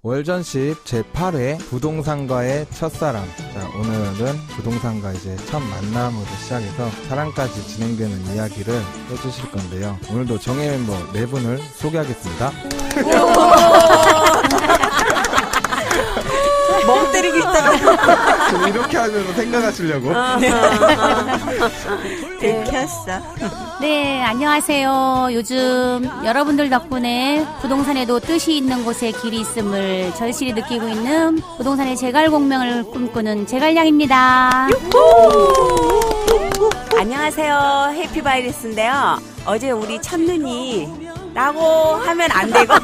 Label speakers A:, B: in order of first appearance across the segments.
A: 월전십 제8회 부동산과의 첫사랑. 자, 오늘은 부동산과 이제 첫 만남으로 시작해서 사랑까지 진행되는 이야기를 해주실 건데요. 오늘도 정예 멤버 4분을 소개하겠습니다.
B: 멍 때리고 있다가
A: 저 이렇게 하면서 생각하시려고.
B: 들켰어.
C: 네, 안녕하세요. 요즘 여러분들 덕분에 부동산에도 뜻이 있는 곳에 길이 있음을 절실히 느끼고 있는 부동산의 재갈공명을 꿈꾸는 재갈량입니다.
B: 안녕하세요. 해피바이러스인데요. 어제 우리 첫눈이 라고 하면 안 되고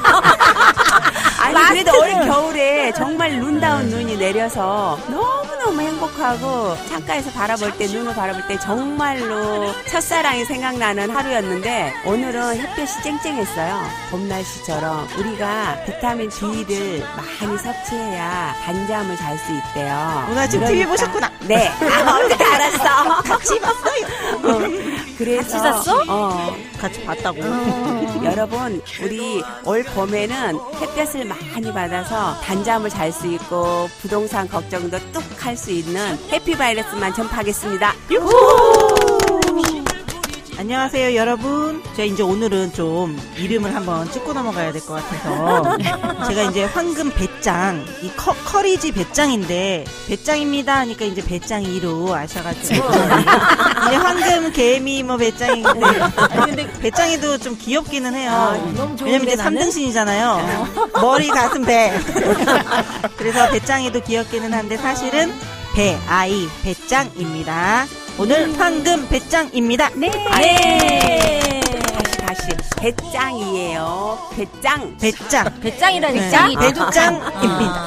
B: 아니 그래도 어린 겨울에 정말 눈다운 눈이 내려서 너무너무 행복하고 창가에서 바라볼 때, 눈을 바라볼 때 정말로 첫사랑이 생각나는 하루였는데, 오늘은 햇볕이 쨍쨍했어요. 봄 날씨처럼. 우리가 비타민 D를 많이 섭취해야 단잠을 잘 수 있대요.
D: 오늘 아침 TV 보셨구나.
B: 네. 어떻게 알았어? 같이 봤어요. 그래서
D: 같이 잤어? 같이 봤다고.
B: 여러분, 우리 올 봄에는 햇볕을 많이 받아서 단잠을 잘 수 있고 부동산 걱정도 뚝 할 수 있는 해피바이러스만 전파하겠습니다.
D: 안녕하세요, 여러분. 제가 이제 오늘은 좀 이름을 한번 찍고 넘어가야 될 것 같아서 제가 이제 황금 배짱, 이 커리지 배짱인데 배짱입니다 하니까 이제 배짱이로 아셔가지고 이제 황금 개미 뭐 배짱인데 근데 배짱이도 좀 귀엽기는 해요. 왜냐면 이제 3등신이잖아요. 머리, 가슴, 배. 그래서 배짱이도 귀엽기는 한데 사실은 배짱입니다. 오늘 황금 배짱입니다.
C: 네.
B: 다시. 배짱이에요. 배짱.
E: 배짱이라니까?
D: 네. 배짱입니다.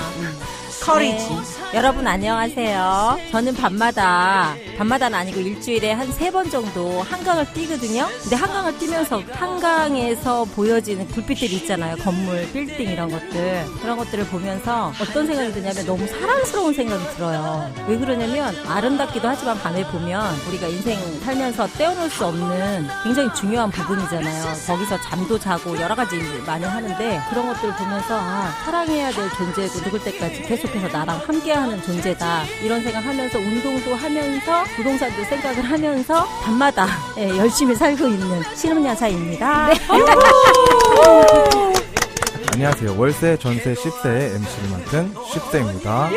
D: 커리지.
E: 여러분 안녕하세요. 저는 밤마다는 아니고 일주일에 한 3번 정도 한강을 뛰거든요. 근데 한강을 뛰면서 한강에서 보여지는 불빛들이 있잖아요. 건물, 빌딩 이런 것들. 그런 것들을 보면서 어떤 생각이 드냐면 너무 사랑스러운 생각이 들어요. 왜 그러냐면 아름답기도 하지만 밤에 보면 우리가 인생 살면서 떼어놓을 수 없는 굉장히 중요한 부분이잖아요. 거기서 잠도 자고 여러 가지 일 많이 하는데 그런 것들을 보면서 사랑해야 될 존재고 누굴 때까지 계속해서 나랑 함께하는 존재다, 이런 생각하면서 운동도 하면서 부동산도 생각을 하면서 밤마다 열심히 살고 있는 신혼여사입니다. 네.
A: 안녕하세요. 월세, 전세, 10세의 MC를 맡은 10세입니다.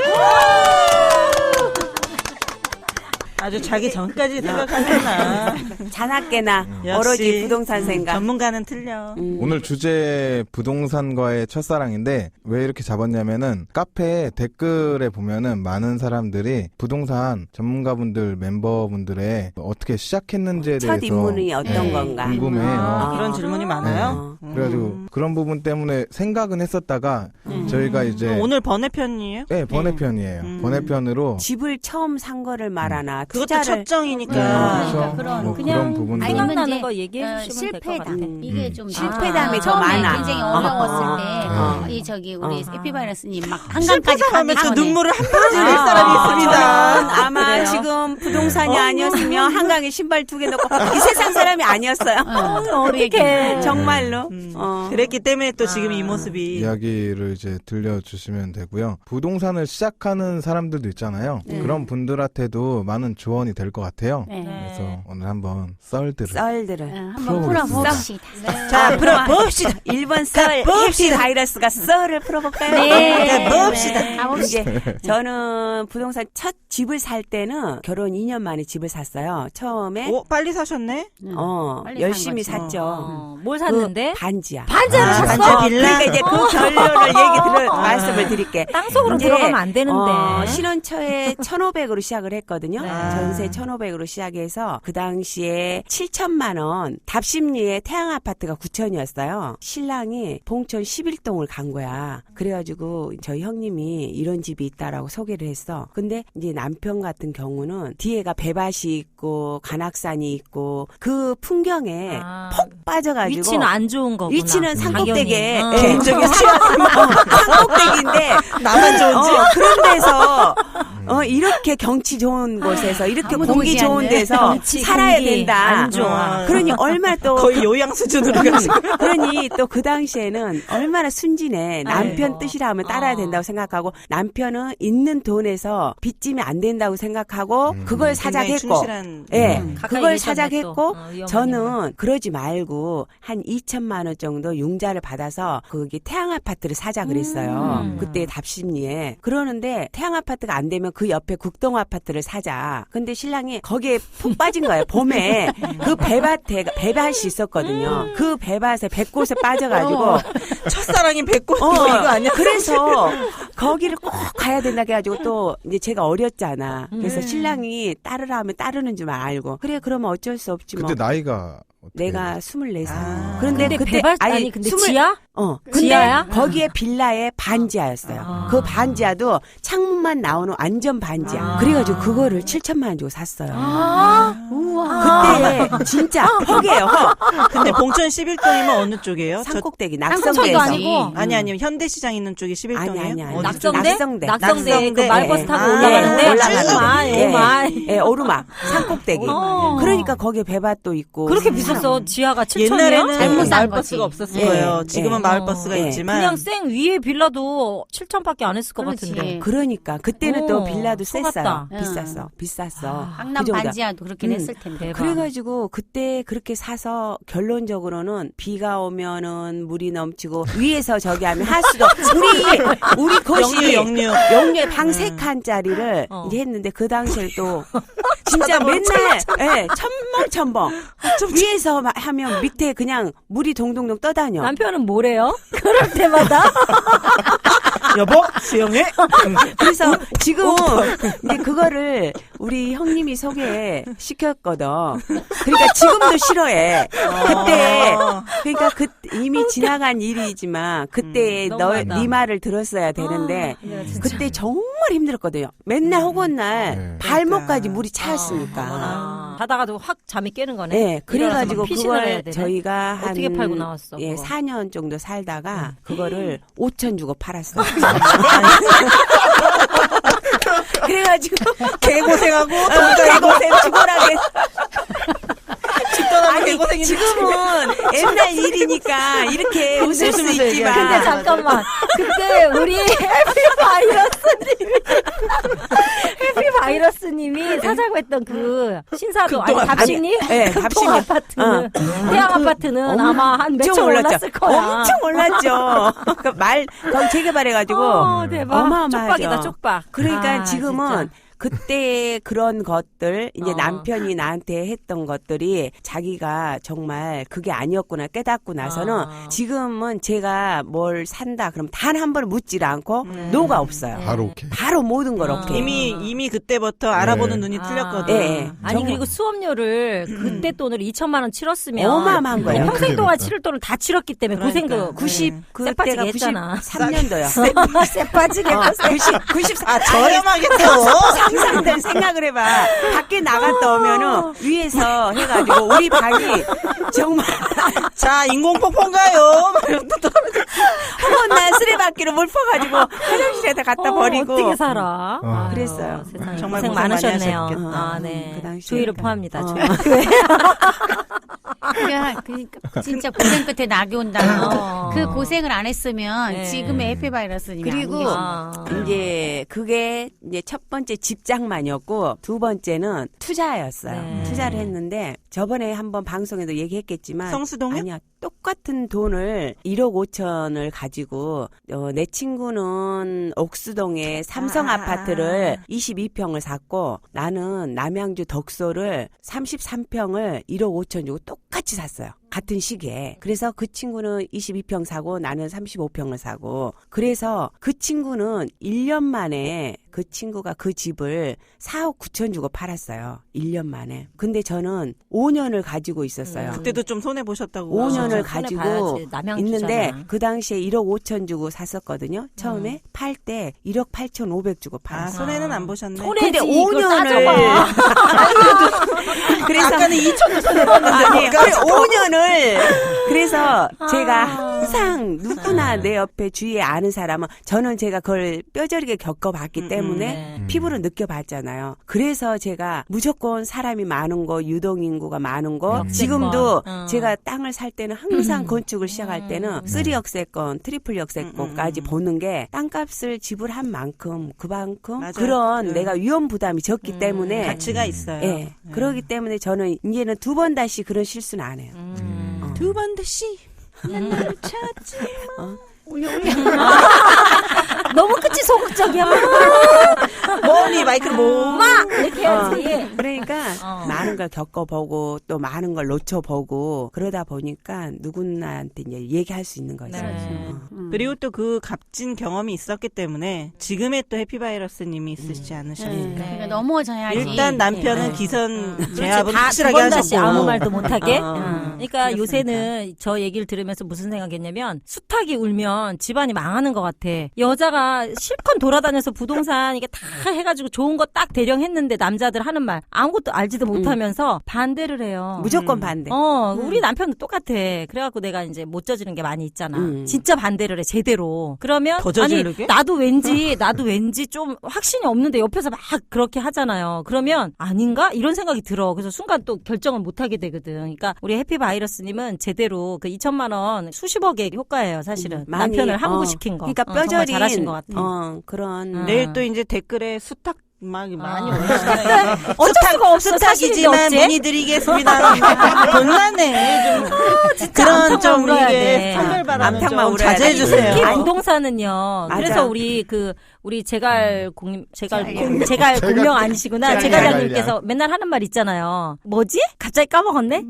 D: 아주 자기 전까지 생각하잖아.
B: 자나깨나 오로지 부동산 생각.
D: 전문가는 틀려.
A: 오늘 주제 부동산과의 첫사랑인데 왜 이렇게 잡았냐면은 카페 댓글에 보면은 많은 사람들이 부동산 전문가분들, 멤버분들의 어떻게 시작했는지에 대해서
B: 첫 입문이 어떤 건가
A: 궁금해요.
D: 그런 질문이 많아요.
A: 그래가지고 그런 부분 때문에 생각은 했었다가 저희가 이제
D: 오늘 번외편이에요?
A: 네, 번외편이에요. 번외편으로
B: 집을 처음 산 거를 말하나
D: 그것도
B: 투자를
D: 첫정이니까.
A: 그렇죠.
C: 그런
A: 뭐
E: 그냥
A: 그런 부분들.
C: 아니면
E: 생각나는
C: 이제
E: 거 얘기해 주시면 될 것
C: 실패담.
E: 같아.
C: 이게 좀
B: 실패담이 더
C: 처음에
B: 많아.
C: 굉장히 어려웠을 때 이 우리 해피바이러스님 막 한강까지
D: 하면 또
C: 가기 전에
D: 눈물을 한 바가지 낼 사람이 있습니다.
B: 저는 아마
D: 그래요?
B: 지금 부동산이 아니었으면 한강에 신발 2개 넣고 이 세상 사람이 아니었어요.
C: 어떻게
B: 정말로.
D: 그랬기 때문에 또 지금 이 모습이.
A: 이야기를 이제 들려주시면 되고요. 부동산을 시작하는 사람들도 있잖아요. 그런 분들한테도 많은 조언이 될 것 같아요.
C: 네.
A: 그래서 오늘 한번 썰들을
B: 썰들을.
C: 한번 풀어봅시다.
D: 자, 풀어봅시다.
B: 1번 썰, 해피바이러스가 썰을 풀어볼까요?
C: 네.
D: 봅시다.
C: 가봅시다.
B: 이제 저는 부동산 첫 집을 살 때는 결혼 2년 만에 집을 샀어요. 처음에
D: 오, 빨리 사셨네?
C: 빨리
B: 열심히
C: 산 거지.
B: 샀죠.
E: 뭘 샀는데?
B: 그 반지야.
E: 반지를 샀어?
D: 반지 빌라?
B: 그러니까 이제 그 결론을 말씀을 드릴게.
E: 땅속으로
B: 이제,
E: 들어가면 안 되는데.
B: 신혼초에 1,500으로 시작을 했거든요.
E: 네.
B: 전세 1,500으로 시작해서 그 당시에 7천만 원, 답심리에 태양 아파트가 9천이었어요. 신랑이 봉천 11동을 간 거야. 그래가지고 저희 형님이 이런 집이 있다라고 소개를 했어. 근데 이제 남편 같은 경우는 뒤에가 배밭이 있고 관악산이 있고 그 풍경에 푹 빠져가지고
E: 위치는 안 좋은 거구나.
B: 위치는 산꼭대기에
D: 개인적인
B: 산꼭대기인데
D: 나만 좋은지?
B: 그런 데서 이렇게 경치 좋은 곳에서 이렇게
C: 아무도
B: 공기
C: 오지
B: 좋은
C: 않는
B: 데서
E: 경치,
B: 살아야
E: 공기
B: 된다.
E: 안 좋아.
B: 그러니 얼마나 또
D: 거의 요양 수준으로 가지고.
B: 그러니 또 그 당시에는 얼마나 순진해. 남편
E: 아이고.
B: 뜻이라 하면 따라야 된다고 생각하고 남편은 있는 돈에서 빚지면 안 된다고 생각하고 그걸
D: 굉장히
B: 사작했고
D: 충실한.
B: 예,
E: 가까이
B: 그걸
E: 계셨네,
B: 사작했고
E: 또. 위험하니까.
B: 저는 그러지 말고 한 2천만 원 정도 융자를 받아서 거기 태양 아파트를 사자 그랬어요. 그때 답심리에. 그러는데 태양 아파트가 안 되면 그 옆에 국동 아파트를 사자. 근데 신랑이 거기에 푹 빠진 거예요. 봄에 그 배밭에 배밭이 있었거든요. 그 배밭에 배꽃에 빠져가지고
D: 첫사랑이 배꼽 이거 아니야?
B: 그래서 거기를 꼭 가야 된다 해가지고 또 이제 제가 어렸잖아. 그래서 신랑이 따르라 하면 따르는 줄 알고 그래 그러면 어쩔 수 없지 뭐.
A: 그때 나이가 어떻게
B: 내가 24살.
D: 아.
B: 그런데
E: 근데
B: 그때
E: 배발 아니 근데 지하?
B: 근데
E: 지하야?
B: 거기에 빌라에 반지하였어요. 그 반지하도 창문만 나오는 완전 반지하. 그래가지고 그거를 7천만 원 주고 샀어요. 그때 진짜 헉이에요. 헉.
D: 근데 봉천 11동이면 어느 쪽이에요?
B: 산꼭대기
E: 산꼭대기도
B: 낙성대에서.
E: 아니고.
D: 아니 현대시장 있는 쪽이 11동이에요?
B: 아니.
D: 어디 쪽?
E: 낙성대?
B: 낙성대.
E: 낙성대 그 말버스
B: 예,
E: 타고
B: 예.
E: 올라가는데
B: 올라가는데. 예.
E: 오마.
B: 예, 오르막 산꼭대기. 그러니까 거기에 배밭도 있고.
E: 그렇게 비쌌어. 지하가 7천이야?
D: 옛날에는
C: 잘못 산
D: 마을버스가
C: 거지.
D: 없었을
B: 예.
D: 거예요. 지금은
B: 예.
D: 마을버스가
B: 예.
D: 있지만
E: 그냥 생 위에 빌라도 7천밖에 안 했을 것
C: 그렇지.
E: 같은데.
B: 그러니까 그때는 또 빌라도
E: 속았다.
B: 셌어요. 비쌌어.
C: 강남
B: 그 정도.
C: 반지하도 그렇게 했을 텐데.
E: 대박.
B: 그래가지고 그때 그렇게 사서 결론적으로는 비가 오면은 물이 넘치고 위에서 저기 하면 하수도 우리 거실
D: 영유
B: 영유에 방 3칸짜리를 이제 했는데 그 당시에 또 진짜 맨날 예, 첨벙첨벙 위에서 하면 밑에 그냥 물이 동동동 떠다녀.
E: 남편은 뭐래요? 그럴 때마다
D: 여보 수영해?
B: 그래서 지금 이제 그거를 우리 형님이 소개시켰거든. 그러니까 지금도 싫어해. 그때 그러니까 이미 지나간 일이지만 그때
E: 너무하다.
B: 네 말을 들었어야 되는데 그때 정말 힘들었거든요. 맨날 허구날
A: 네.
B: 발목까지 물이 차였으니까.
E: 자다가도 확 잠이 깨는 거네.
B: 네, 그래가지고
E: 일어나서 막 피신을 해야
B: 그걸
E: 되네.
B: 저희가 한
E: 어떻게 팔고 나왔어?
B: 예,
E: 그거?
B: 4년 정도 살다가 그거를 5천 주고 팔았어요. 그래가지고
D: 개고생하고
B: 개고생 죽어라게.
D: 집도나무
B: 아니
D: 개고생이
B: 지금은 옛날 일이니까 이렇게 웃을 수
D: 웃으면서
B: 있지만
E: 근데 잠깐만. 그때 우리 해피바이러스님이 사자고 했던 그 신사동 아니 답심리?
B: 네,
E: 극동
B: 답심리.
E: 아파트는 태양 아파트는 아마 한
B: 엄청
E: 몇천
B: 올랐죠.
E: 올랐을 거야.
B: 엄청 올랐죠. 거기 재개발해가지고
E: 대박.
B: 어마어마하죠.
E: 쪽박이다 쪽박.
B: 그러니까
E: 아,
B: 지금은
E: 진짜.
B: 그때 그런 것들 이제
E: 어.
B: 남편이 나한테 했던 것들이 자기가 정말 그게 아니었구나 깨닫고 나서는 지금은 제가 뭘 산다 그럼 단 한 번 묻지를 않고 노가 없어요.
A: 바로 오케이.
B: 바로 모든 걸 오케이.
D: 이미 그때부터 알아보는 눈이 틀렸거든.
B: 예, 예.
E: 아니
B: 정말.
E: 그리고 수업료를 그때 돈으로 2천만 원 치렀으면
B: 어마어마한 거예요.
E: 평생 동안 치를 돈을 다 치렀기 때문에
D: 그러니까.
E: 고생도
B: 90
E: 쎄
B: 그때가
E: 빠지게 했잖아.
B: 93년도요.
E: 쎄 빠지게
B: 94
D: 아 저렴하겠죠.
B: 상상된 생각을 해봐. 밖에 나갔다 오면은 위에서 해가지고 우리 방이 정말
D: 자 인공폭포인가요?
B: 허건날 쓰레받기로 물 퍼가지고 화장실에다 갖다 버리고
E: 어떻게 살아?
A: 아.
B: 그랬어요.
E: 세상에
D: 정말
E: 고생
D: 고생 많이
E: 많으셨네요.
D: 하셨겠다.
E: 아, 네.
B: 그 당시에
E: 조의를
B: 그러니까.
E: 포함합니다.
C: 그러니까 진짜 고생 끝에 낙이 온다.
E: 어.
C: 그 고생을 안 했으면
E: 네.
C: 지금의 해피바이러스님이
B: 그리고 이제 그게 이제 첫 번째 집장만이었고 두 번째는 투자였어요.
E: 네.
B: 투자를 했는데 저번에 한번 방송에도 얘기했겠지만
D: 성수동이요?
B: 아니요. 똑같은 돈을 1억 5천을 가지고 내 친구는 옥수동에 삼성 아파트를 22평을 샀고 나는 남양주 덕소를 33평을 1억 5천 주고 똑같이 샀어요. 같은 시기에. 그래서 그 친구는 22평 사고 나는 35평을 사고 그래서 그 친구는 1년 만에 그 친구가 그 집을 4억 9천 주고 팔았어요. 1년 만에. 근데 저는 5년을 가지고 있었어요.
D: 그때도 좀 손해 보셨다고.
B: 5년을
E: 손해
B: 가지고
E: 봐야지. 남양주잖아.
B: 있는데 그 당시에 1억 5천 주고 샀었거든요. 처음에 팔 때 1억 8천 5백 주고
D: 아
B: 팔았어요.
D: 손해는 안 보셨네.
B: 근데
E: 손해지, 이걸
B: 5년을
E: 따져봐.
B: 그래서
D: 아까는 2천도 손해 봤는데
B: 아니,
D: 뭔가
B: 5년을 그래서 제가 항상 누구나 내 옆에 주위에 아는 사람은 저는 제가 그걸 뼈저리게 겪어봤기 때문에 때문에 피부로 느껴봤잖아요. 그래서 제가 무조건 사람이 많은 거, 유동인구가 많은 거, 지금도 제가 땅을 살 때는 항상 건축을 시작할 때는 3역세권, 트리플 역세권까지 보는 게 땅값을 지불한 만큼 그만큼
D: 맞아요.
B: 그런 내가 위험 부담이 적기 때문에
D: 가치가 있어요.
B: 예.
D: 네.
B: 그러기 때문에 저는 이제는 2번 다시 그런 실수는 안 해요.
D: 2번 다시 나를 찾지 마.
E: 너무 끝이 소극적이야.
D: 뭐니 마이크를 뭐.
E: 이렇게 해야지.
B: 그러니까 많은 걸 겪어보고 또 많은 걸 놓쳐보고 그러다 보니까 누구나한테 이제 얘기할 수 있는 거죠.
E: 네.
D: 그리고 또 그 값진 경험이 있었기 때문에 지금의 또 해피바이러스님이 있으시지 않으셨을까.
C: 그러니까 넘어져야지.
D: 일단 남편은 기선 제압은
E: 다
D: 확실하게
E: 두번 다시
D: 하셨고.
E: 아무 말도 못하게. 그러니까
B: 그렇습니다.
E: 요새는 저 얘기를 들으면서 무슨 생각했냐면 수탉이 울면 집안이 망하는 것 같아. 여자가 실컷 돌아다녀서 부동산 이게 다 해가지고 좋은 거 딱 대령했는데 남자들 하는 말 아무것도 알지도 못하면서 반대를 해요.
B: 무조건 반대.
E: 우리 남편도 똑같아. 그래갖고 내가 이제 못 저지른 게 많이 있잖아. 진짜 반대를 해, 제대로. 그러면,
D: 더 저지르게?
E: 아니, 나도 왠지 좀 확신이 없는데 옆에서 막 그렇게 하잖아요. 그러면 아닌가? 이런 생각이 들어. 그래서 순간 또 결정을 못 하게 되거든. 그러니까 우리 해피바이러스님은 제대로 그 2천만 원 수십억의 효과예요, 사실은.
B: 많이,
E: 남편을 항복시킨 거.
B: 그러니까
E: 정말
B: 뼈저린
E: 잘하신 것 같아.
B: 그런
D: 내일 또 이제 댓글에 수탉 많이
E: 어쩔 수가 없어.
D: 수탉이지만
E: 사실인데 어째?
D: 문의드리겠습니다. 곤란해. 좀 그런
E: 암탉만
D: 좀
E: 울어야
D: 이게
E: 돼.
D: 선별바람
B: 암탉만
D: 좀
B: 울어야
D: 자제해
B: 돼.
D: 주세요.
E: 특히 부동산은요.
B: 맞아.
E: 그래서 우리 제갈 공명 아니시구나. 제갈량님께서 맨날 하는 말 있잖아요. 뭐지? 갑자기 까먹었네.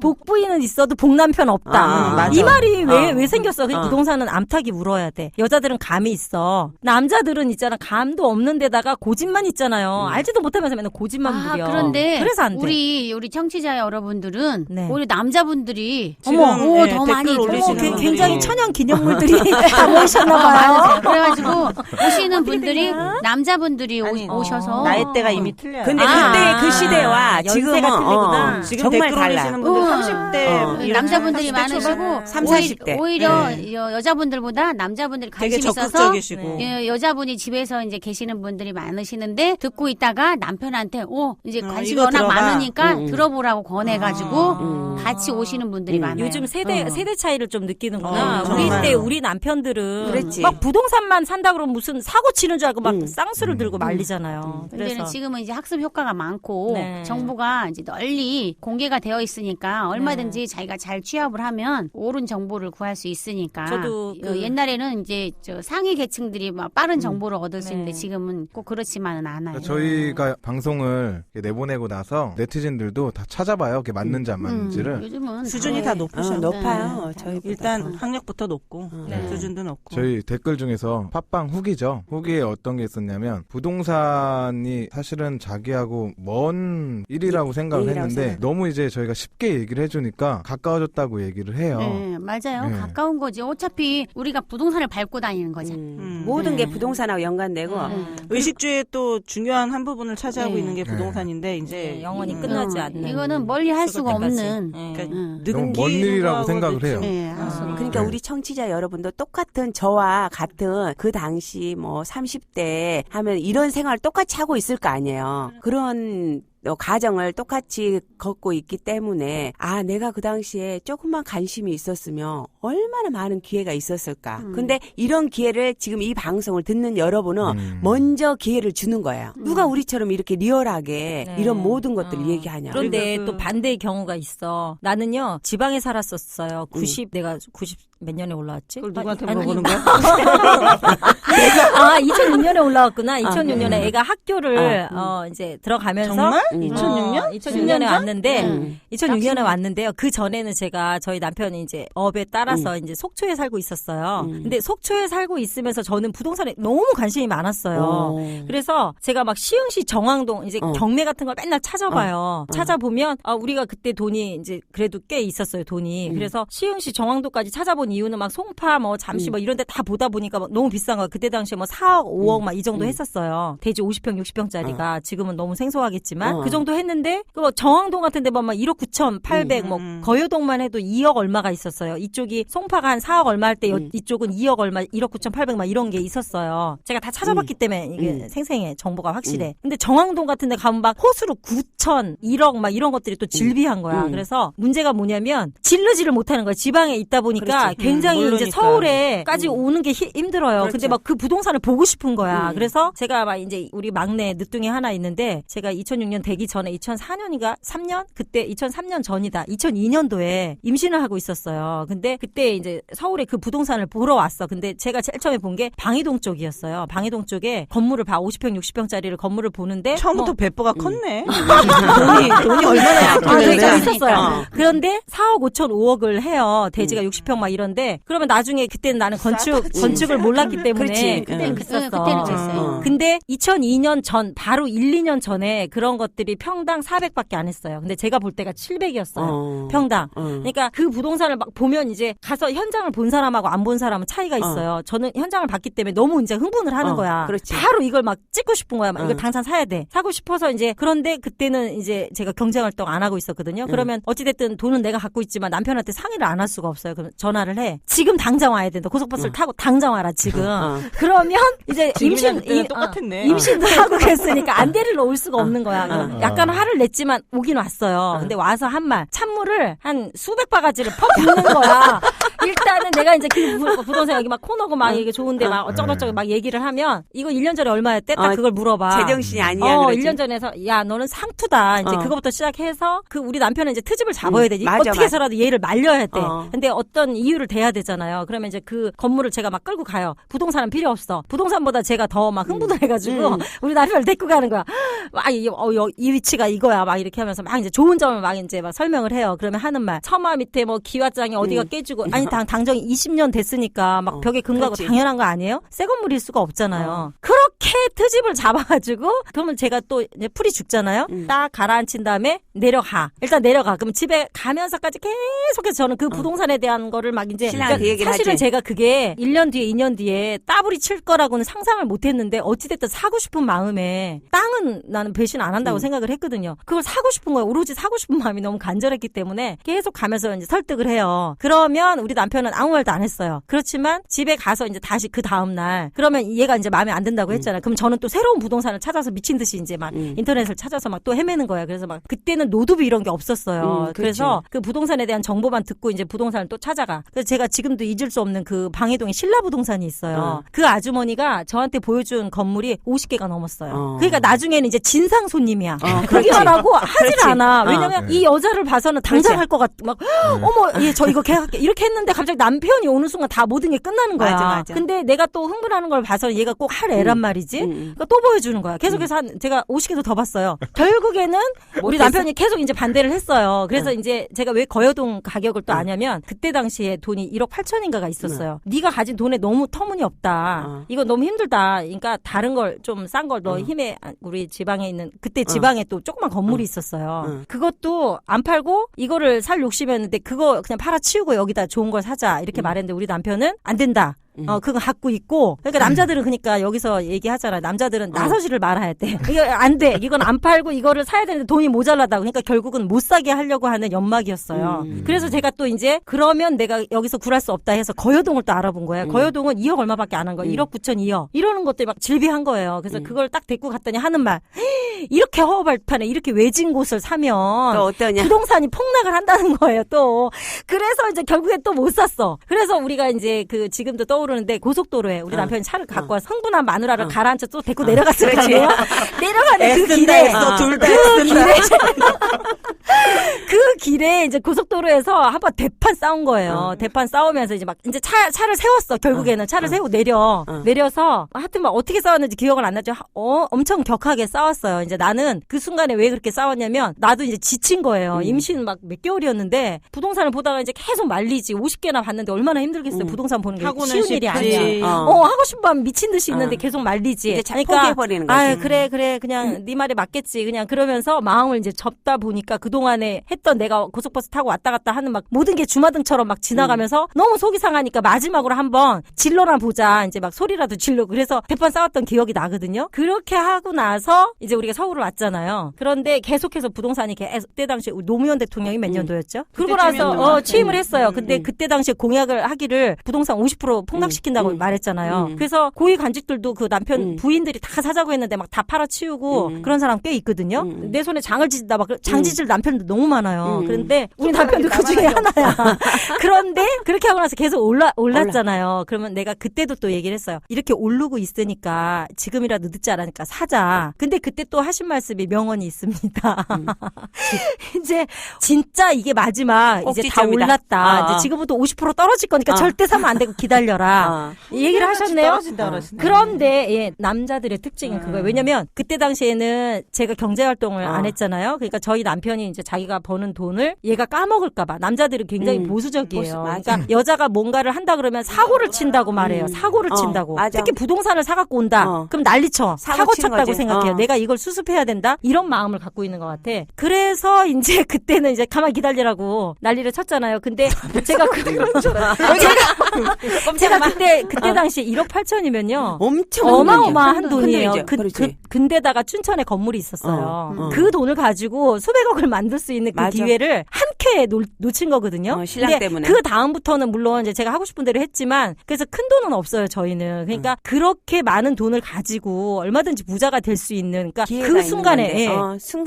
E: 복부인은 있어도 복남편 없다.
D: 맞아.
E: 이 말이 왜 생겼어? 그 부동산은 암탉이 울어야 돼. 여자들은 감이 있어. 남자들은 있잖아. 감도 없는 데다가 고집만 있잖아요. 알지도 못하면서 맨날 고집만 부려.
C: 그런데
E: 그래서 안 돼.
C: 우리 청취자 여러분들은
E: 네.
C: 우리 남자분들이
D: 지금,
C: 어머,
D: 예,
C: 더
D: 댓글
C: 많이
D: 올리시는
C: 들어오고
D: 분들이.
E: 굉장히 천연 기념물들이 다 모이셨나봐요.
C: 맞아요. 그래가지고 오시는 분들이 남자분들이
D: 아니,
C: 오셔서
D: 나이대가 이미 틀려요.
B: 근데
E: 아,
B: 그때 그 시대와
E: 연세가
B: 지금은
E: 틀리구나.
D: 지금
B: 정말
D: 댓글
B: 달라.
D: 올리시는 분들 30대 이런
C: 남자분들이
D: 30대
C: 많으시고
B: 30, 40대.
C: 오히려 여자분들보다 남자분들이
D: 되게
C: 관심 있어서
D: 적극적이시고
C: 여자분이 집에서 이제 계시는 분들이 많으시는데 듣고 있다가 남편한테 이제 관심이
D: 이거
C: 워낙
D: 들어봐.
C: 많으니까 들어보라고 권해가지고 같이 오시는 분들이 많아요.
E: 요즘 세대 차이를 좀 느끼는구나. 우리
D: 정말.
E: 때 우리 남편들은
B: 그랬지.
E: 막 부동산만 산다 그러면 무슨 사고 치는 줄 알고 막 쌍수를 들고 말리잖아요.
C: 근데는
E: 그래서
C: 지금은 이제 학습 효과가 많고
E: 네.
C: 정보가 이제 널리 공개가 되어 있으니까 얼마든지 자기가 잘 취합을 하면 옳은 정보를 구할 수 있으니까.
E: 저도
C: 옛날에는 이제 저 상위 계층들이 막 빠른 정보를 얻을 수 있는데
E: 네.
C: 지금은 꼭 그렇지만은 않아요.
A: 그러니까 저희가 방송을 이렇게 내보내고 나서 네티즌들도 다 찾아봐요. 그게 맞는지 안 맞는지를.
C: 요즘은
D: 수준이 다 높으셔.
B: 높아요. 저희
D: 일단 학력부터 높고 수준도 높고.
A: 저희 댓글 중에서 팟빵 후기죠. 후기에 어떤 게 있었냐면 부동산이 사실은 자기하고 먼 일이라고 생각을
B: 일이라고
A: 했는데
B: 생각.
A: 너무 이제 저희가 쉽게 얘기를 해주니까 가까워졌다고 얘기를 해요.
C: 네, 맞아요.
A: 네.
C: 가까운 거지. 어차피 우리가 부동산을 밟고 다니는 거죠.
B: 모든 게 부동산하고 연관되고
D: 의식주의 또 중요한 한 부분을 차지하고
C: 네.
D: 있는 게 부동산인데 이제
E: 네, 영원히 끝나지 않는.
C: 이거는 멀리 할 수가
E: 때까지.
C: 없는.
E: 네.
D: 그러니까
A: 너무 먼 일이라고 생각을 해요.
C: 네, 할 수가
B: 그러니까
A: 네.
B: 우리 청취자 여러분도 똑같은 저와 같은 그 당시 뭐 30대 하면 이런 생활을 똑같이 하고 있을 거 아니에요. 그런 가정을 똑같이 걷고 있기 때문에 내가 그 당시에 조금만 관심이 있었으면 얼마나 많은 기회가 있었을까. 근데 이런 기회를 지금 이 방송을 듣는 여러분은 먼저 기회를 주는 거예요. 누가 우리처럼 이렇게 리얼하게
E: 네.
B: 이런 모든 것들을 얘기하냐.
E: 그런데
D: 그러니까
E: 또 반대의 경우가 있어. 나는요 지방에 살았었어요. 90 내가 90 몇 년에 올라왔지?
D: 그걸 누구한테
E: 아니,
D: 물어보는 거야?
E: 2006년에 올라왔구나. 2006년에
B: 네.
E: 애가 학교를 이제 들어가면서
D: 정말? 2006년?
E: 2006년에 왔는데 2006년에
C: 딱
E: 왔는데요. 그 전에는 제가 저희 남편이 이제 업에 따라서 이제 속초에 살고 있었어요. 근데 속초에 살고 있으면서 저는 부동산에 너무 관심이 많았어요. 그래서 제가 막 시흥시 정왕동 이제 경매 같은 걸 맨날 찾아봐요. 찾아보면 우리가 그때 돈이 이제 그래도 꽤 있었어요. 돈이. 그래서 시흥시 정왕동까지 찾아본 이유는 막 송파 뭐 잠시 뭐 이런 데 다 보다 보니까 막 너무 비싼 거야. 그때 당시에 뭐 4억, 5억 막 이 정도 했었어요. 대지 50평, 60평짜리가 지금은 너무 생소하겠지만
B: 어.
E: 그 정도 했는데 그 정왕동 같은 데 보면 1억 9,800 뭐 거여동만 해도 2억 얼마가 있었어요. 이쪽이 송파가 한 4억 얼마 할 때 이쪽은 2억 얼마, 1억 9,800 막 이런 게 있었어요. 제가 다 찾아봤기 때문에 이게 생생해. 정보가 확실해. 근데 정왕동 같은 데 가면 막 호수로 9천, 1억 막 이런 것들이 또 질비한 거야. 그래서 문제가 뭐냐면 질르지를 못하는 거야. 지방에 있다 보니까
B: 그렇지.
E: 굉장히 이제
D: 모르니까.
E: 서울에까지 오는 게 힘들어요.
B: 그렇죠.
E: 근데 막 그 부동산을 보고 싶은 거야. 그래서 제가 막 이제 우리 막내 늦둥이 하나 있는데 제가 2006년 되기 전에 2004년인가 3년? 그때 2003년 전이다. 2002년도에 임신을 하고 있었어요. 근데 그때 이제 서울에 그 부동산을 보러 왔어. 근데 제가 제일 처음에 본 게 방이동 쪽이었어요. 방이동 쪽에 건물을 50평, 60평짜리를 건물을 보는데
D: 처음부터
E: 뭐
D: 배포가 컸네.
E: 돈이
D: 얼마나
E: 그러니까
D: 네.
E: 있었어요. 그런데 4억 5천 5억을 해요. 대지가 60평 막 이런데 그러면 나중에 그때는 나는 건축을 몰랐기 때문에
B: 그렇지.
E: 그때는 그랬었어.
C: 그때는 그랬어요.
E: 근데 2002년 전 바로 1, 2년 전에 그런 것들이 평당 400밖에 안 했어요. 근데 제가 볼 때가 700이었어요. 평당. 그러니까 그 부동산을 막 보면 이제 가서 현장을 본 사람하고 안 본 사람은 차이가 있어요. 저는 현장을 봤기 때문에 너무 이제 흥분을 하는 거야.
B: 그렇지.
E: 바로 이걸 막 찍고 싶은 거야. 막 이거 당장 사야 돼. 사고 싶어서 이제 그런데 그때는 이제 제가 경제 활동 안 하고 있었거든요. 그러면 어찌됐든 돈은 내가 갖고 있지만 남편한테 상의를 안 할 수가 없어요. 그럼 전화를 해. 지금 당장 와야 된다. 고속버스를 타고 당장 와라 지금. 그러면 이제 임신도 하고 그랬으니까 안대를 올 수가 없는 거야. 약간 화를 냈지만 오긴 왔어요. 근데 와서 한 말 찬물을 한 수백 바가지를 퍽 붓는 거야. 일단은 내가 이제 그 부동산 여기 막 코너고 막 이게 좋은데 막 어쩌고저쩌고 막 얘기를 하면 이거 1년 전에 얼마였대? 딱 그걸 물어봐.
B: 제정신이 아니야. 그러지.
E: 1년 전에서 야 너는 상투다. 이제 그거부터 시작해서 그 우리 남편은 이제 트집을 잡아야 되지.
B: 맞아,
E: 어떻게 해서라도 얘를 말려야 돼.
B: 어.
E: 근데 어떤 이유를 대야 되잖아요. 그러면 이제 그 건물을 제가 막 끌고 가요. 부동산은 필요 없어. 부동산보다 제가 더 막 흥분을 해가지고 우리 남편을 데리고 가는 거야. 이 위치가 이거야. 막 이렇게 하면서 막 이제 좋은 점을 막 이제 막 설명을 해요. 그러면 하는 말. 처마 밑에 뭐 기와장이 어디가 깨지고 아니 당정이 20년 됐으니까 막 벽에 금가고
B: 그렇지.
E: 당연한 거 아니에요? 새 건물일 수가 없잖아요. 그렇게 트집을 잡아가지고 그러면 제가 또 이제 풀이 죽잖아요. 딱 가라앉힌 다음에 내려가. 일단 내려가. 그럼 집에 가면서까지 계속해서 저는 그 부동산에 대한 거를 막 이제
B: 신랑한테 얘기를
E: 사실은
B: 하지.
E: 제가 그게 1년 뒤에 2년 뒤에 따블이 칠 거라고는 상상을 못 했는데 어찌됐든 사고 싶은 마음에 땅은 나는 배신 안 한다고 생각을 했거든요. 그걸 사고 싶은 거예요. 오로지 사고 싶은 마음이 너무 간절했기 때문에 계속 가면서 이제 설득을 해요. 그러면 우리 남편은 아무 말도 안 했어요. 그렇지만 집에 가서 이제 다시 그 다음날 그러면 얘가 이제 마음에 안 든다고 했잖아요. 그럼 저는 또 새로운 부동산을 찾아서 미친 듯이 이제 막 인터넷을 찾아서 막 또 헤매는 거예요. 그래서 막 그때는 노드비 이런 게 없었어요. 그래서 그 부동산에 대한 정보만 듣고 이제 부동산을 또 찾아가. 그래서 제가 지금도 잊을 수 없는 그 방해동에 신라부동산이 있어요. 그 아주머니가 저한테 보여준 건물이 50개가 넘었어요. 그러니까 나중에는 이제 진상 손님이야. 그러기만 하고 하질 않아. 왜냐면 이 여자를 봐서는 당장 할 것 같, 막, 어머, 예, 저 이거 계약할게. 이렇게 했는데 갑자기 남편이 오는 순간 다 모든 게 끝나는 거야.
B: 맞아.
E: 근데 내가 또 흥분하는 걸 봐서 얘가 꼭 할 애란 말이지. 그러니까 또 보여주는 거야. 계속해서 제가 50개도 더 봤어요. 결국에는 우리 남편이 계속 이제 반대를 했어요. 그래서 이제 제가 왜 거여동 가격을 또 아냐면 그때 당시에 돈이 1억 8천인가가 있었어요. 네가 가진 돈에 너무 터무니없다. 이거 너무 힘들다. 그러니까 다른 걸 좀 싼 걸 너 힘에 우리 지방에 있는 그때 지방에 또 조그만 건물이 있었어요. 그것도 안 팔고 이거를 살 욕심이었는데 그거 그냥 팔아치우고 여기다 좋은 걸 사자 이렇게 말했는데 우리 남편은 안 된다. 그거 갖고 있고. 그러니까 남자들은 그러니까 여기서 얘기하잖아. 남자들은 나서지를 말아야 돼. 이거 안 돼. 이건 안 팔고 이거를 사야 되는데 돈이 모자라다고. 그러니까 결국은 못 사게 하려고 하는 연막이었어요. 그래서 제가 또 이제 그러면 내가 여기서 굴할 수 없다 해서 거여동을 또 알아본 거예요. 거여동은 2억 얼마밖에 안 한 거예요. 1억 9천 2억. 이러는 것들이 막 질비한 거예요. 그래서 그걸 딱 데리고 갔더니 하는 말. 이렇게 허허벌판에 이렇게 외진 곳을 사면
B: 또 어떠냐?
E: 부동산이 폭락을 한다는 거예요. 또. 그래서 이제 결국에 또 못 샀어. 그래서 우리가 이제 그 지금도 떠오르는데 고속도로에 우리 남편이 차를 갖고 와서 흥분한 마누라를 가라앉혀 또 데리고 내려갔을 거 아니에요? 내려가는 그 길에 그 길에 이제 고속도로에서 한번 대판 싸운 거예요. 대판 싸우면서 이제 막 이제 차를 세웠어. 결국에는 차를 세우고 내려서 하여튼 막 어떻게 싸웠는지 기억을 안 나죠. 엄청 격하게 싸웠어요. 이제 나는 그 순간에 왜 그렇게 싸웠냐면 나도 이제 지친 거예요. 임신 막 몇 개월이었는데 부동산을 보다가 이제 계속 말리지. 50개나 봤는데 얼마나 힘들겠어요. 부동산 보는 게
D: 하고는
E: 쉬운 일이
B: 그렇지.
E: 아니야. 하고 싶은 마음 미친 듯이 있는데 계속 말리지.
B: 이제 잘 포기해버리는 거지.
E: 아, 그래, 그냥 네 말이 맞겠지. 그냥 그러면서 마음을 이제 접다 보니까 그동안에 했던 내가 고속버스 타고 왔다 갔다 하는 막 모든 게 주마등처럼 막 지나가면서 너무 속이 상하니까 마지막으로 한번 질러나 보자. 이제 막 소리라도 질러. 그래서 대판 싸웠던 기억이 나거든요. 그렇게 하고 나서 이제 우리가 서울을 왔잖아요. 그런데 계속해서 부동산이 그때 당시에 우리 노무현 대통령이 몇 년도였죠? 그러고 나서 취임을 했어요. 근데 그때 당시에 공약을 하기를 부동산 50% 폭락시킨다고 말했잖아요. 그래서 고위 관직들도 그 남편 부인들이 다 사자고 했는데 막 다 팔아치우고 그런 사람 꽤 있거든요. 내 손에 장을 지진다 막 장지질 남편도 너무 많아요. 그런데 우리 남편도 그 중에 하나야. 그런데 그렇게 하고 나서 계속 올랐잖아요. 그러면 내가 그때도 또 얘기를 했어요. 이렇게 오르고 있으니까 지금이라도 늦지 않으니까 사자. 근데 그때 또 하신 말씀이 명언이 있습니다. 이제 진짜 이게 마지막 이제 다
B: 꼭지점이다.
E: 올랐다. 이제 지금부터 50% 떨어질 거니까 절대 사면 안 되고 기다려라. 이 얘기를 하셨네요. 그런데 예, 남자들의 특징은 그거예요. 왜냐면 그때 당시에는 제가 경제활동을 안 했잖아요. 그러니까 저희 남편이 이제 자기가 버는 돈을 얘가 까먹을까봐. 남자들은 굉장히 보수적이에요. 그러니까 여자가 뭔가를 한다 그러면 사고를 친다고 말해요. 사고를 친다고.
B: 맞아.
E: 특히 부동산을 사갖고 온다. 그럼 난리쳐. 사고
B: 치는
E: 쳤다고
B: 거지.
E: 생각해요. 내가 이걸 수습해야 된다. 이런 마음을 갖고 있는 것 같아. 그래서 이제 그때는 이제 가만히 기다리라고 난리를 쳤잖아요. 근데 제가 제가 그때 당시에 1억 8천이면요.
B: 엄청
E: 어마어마한 돈이에요.
B: 그렇지.
E: 근데다가 춘천에 건물이 있었어요. 그 돈을 가지고 수백억을 만들 수 있는 그
B: 맞아.
E: 기회를 한 쾌에 놓친 거거든요.
B: 신랑
E: 근데
B: 때문에.
E: 그 다음부터는 물론 이제 제가 하고 싶은 대로 했지만 그래서 큰 돈은 없어요, 저희는. 그러니까 그렇게 많은 돈을 가지고 얼마든지 부자가 될 수 있는 그러니까 그 순간에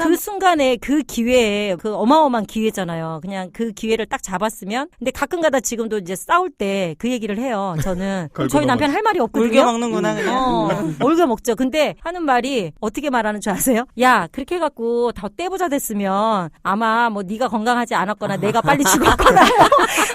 E: 그 순간에 그 기회에 그 어마어마한 기회잖아요. 그냥 그 기회를 딱 잡았으면 근데 가끔가다 지금도 이제 싸울 때 그 얘기를 해요. 저는 저희 남편 할 말이 없거든요.
D: 울겨 먹는구나 그냥.
E: 울겨 먹죠. 근데 하는 말이 어떻게 말하는 줄 아세요? 야, 그렇게 해갖고 더 떼부자 됐으면 아마 뭐 네가 건강하지 않았거나 내가 빨리 죽었거나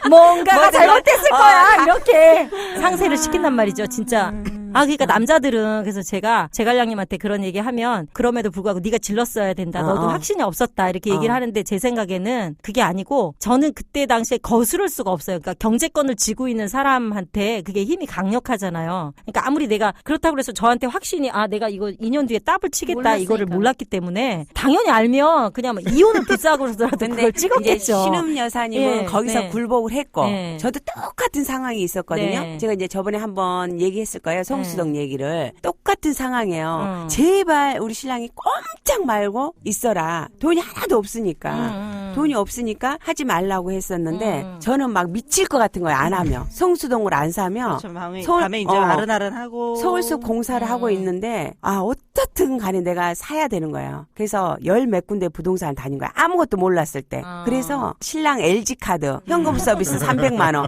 E: 뭔가가 잘못됐을 거야. 이렇게 상세를 시킨단 말이죠. 진짜. 그러니까 남자들은 그래서 제가 제갈량님한테 그런 얘기하면 그럼에도 불구하고 네가 질렀어야 된다. 너도 확신이 없었다. 이렇게 얘기를 하는데 제 생각에는 그게 아니고 저는 그때 당시에 거스를 수가 없어요. 그러니까 경제권을 쥐고 있는 사람한테 그게 힘이 강력하잖아요. 그러니까 아무리 내가 그렇다고 해서 저한테 확신이 내가 이거 2년 뒤에 따블 치겠다.
C: 몰랐으니까.
E: 이거를 몰랐기 때문에 당연히 알면 그냥 이혼을 비싸고서라도 그걸 찍었겠죠.
B: 이제 신음 여사님은 거기서 굴복을 했고
E: 네.
B: 저도 똑같은 상황이 있었거든요.
E: 네.
B: 제가 이제 저번에 한번 얘기했을 거예요. 성수동 얘기를. 똑같은 상황이에요.
E: 음.
B: 제발 우리 신랑이 꼼짝 말고 있어라. 돈이 하나도 없으니까. 돈이 없으니까 하지 말라고 했었는데 저는 막 미칠 것 같은 거예요. 안 하면. 성수동을 안 사면
D: 그렇죠. 밤에
B: 서울-
D: 이제 아른아른하고
B: 서울숲 공사를 하고 있는데 어떻든 간에 내가 사야 되는 거예요. 그래서 열 몇 군데 부동산을 다닌 거야. 아무것도 몰랐을 때. 그래서 신랑 LG카드 현금 서비스 300만 원.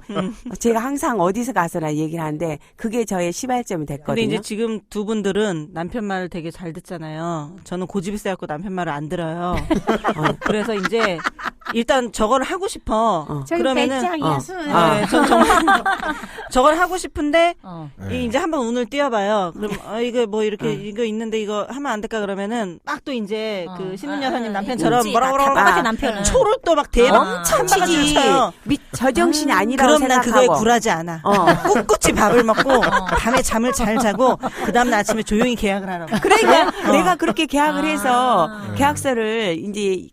B: 제가 항상 어디서 가서나 얘기를 하는데 그게 저의 시발점이
D: 근데
B: 됐거든요.
D: 이제 지금 두 분들은 남편 말을 되게 잘 듣잖아요. 저는 고집이 세갖고 남편 말을 안 들어요. 그래서 이제 일단 저걸 하고 싶어.
C: 저희
D: 그러면은
C: 배짱이야, 순.
D: 네, 전 정말 저걸 하고 싶은데
A: 네.
D: 이제 한번 운을 띄워봐요. 그럼 이거 뭐 이렇게 이거 있는데 이거 하면 안 될까 그러면은 막 또 이제 그 신은 여사님 남편처럼
E: 있지.
D: 뭐라
E: 답답하게 남편은.
D: 초를 또 막 대박
B: 엄청
D: 치기
B: 치지. 저정신이 아니라고
D: 그럼 난
B: 생각하고.
D: 그거에 굴하지 않아. 꿋꿋이 밥을 먹고 밤에 잠을 잘 자고 그 다음날 아침에 조용히 계약을 하라고.
B: 그러니까 내가 그렇게 계약을 해서 계약서를 이제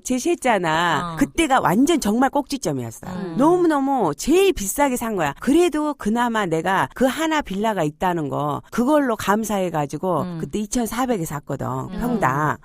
B: 제시했잖아. 그때가 완전 정말 꼭지점이었어. 너무너무 제일 비싸게 산 거야. 그래도 그나마 내가 그 하나 빌라가 있다는 거 그걸로 감사해가지고 그때 2,400에 샀거든. 평당.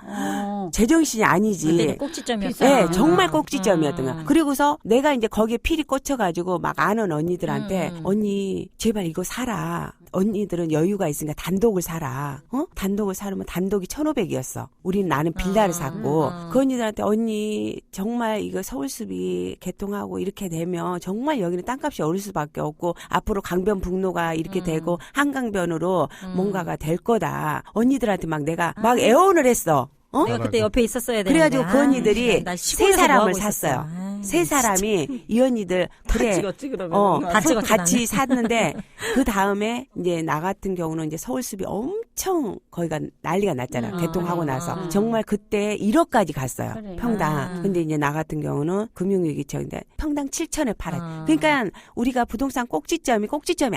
B: 제정신이 아니지.
E: 그때는 꼭지점이었어요.
B: 네, 정말 꼭지점이었던 거야. 그리고서 내가 이제 거기에 필이 꽂혀가지고 막 아는 언니들한테 언니 제발 이거 사라. 언니들은 여유가 있으니까 단독을 사라. 단독을 사려면 단독이 1,500이었어. 나는 빌라를 샀고 그 언니들한테 언니 정말 이거 서울숲이 개통하고 이렇게 되면 정말 여기는 땅값이 오를 수밖에 없고 앞으로 강변북로가 이렇게 되고 한강변으로 뭔가가 될 거다. 언니들한테 막 내가 막 애원을 했어.
E: 내가 그때 옆에 있었어야 되는데.
B: 그래가지고 그 언니들이
E: 나
B: 세
E: 시골에서 뭐
B: 사람을
E: 하고
B: 샀어요.
E: 있었어.
B: 세 사람이 이 언니들 그래.
D: 찍었지 그러면.
E: 다 찍었지,
B: 같이 샀는데 그 다음에 이제 나 같은 경우는 이제 서울숲이 엄청 거기가 난리가 났잖아. 개통하고 나서 정말 그때 1억까지 갔어요.
C: 그래.
B: 평당. 근데 이제 나 같은 경우는 금융위기청인데 평당 7천에 팔아. 그러니까 우리가 부동산 꼭지점이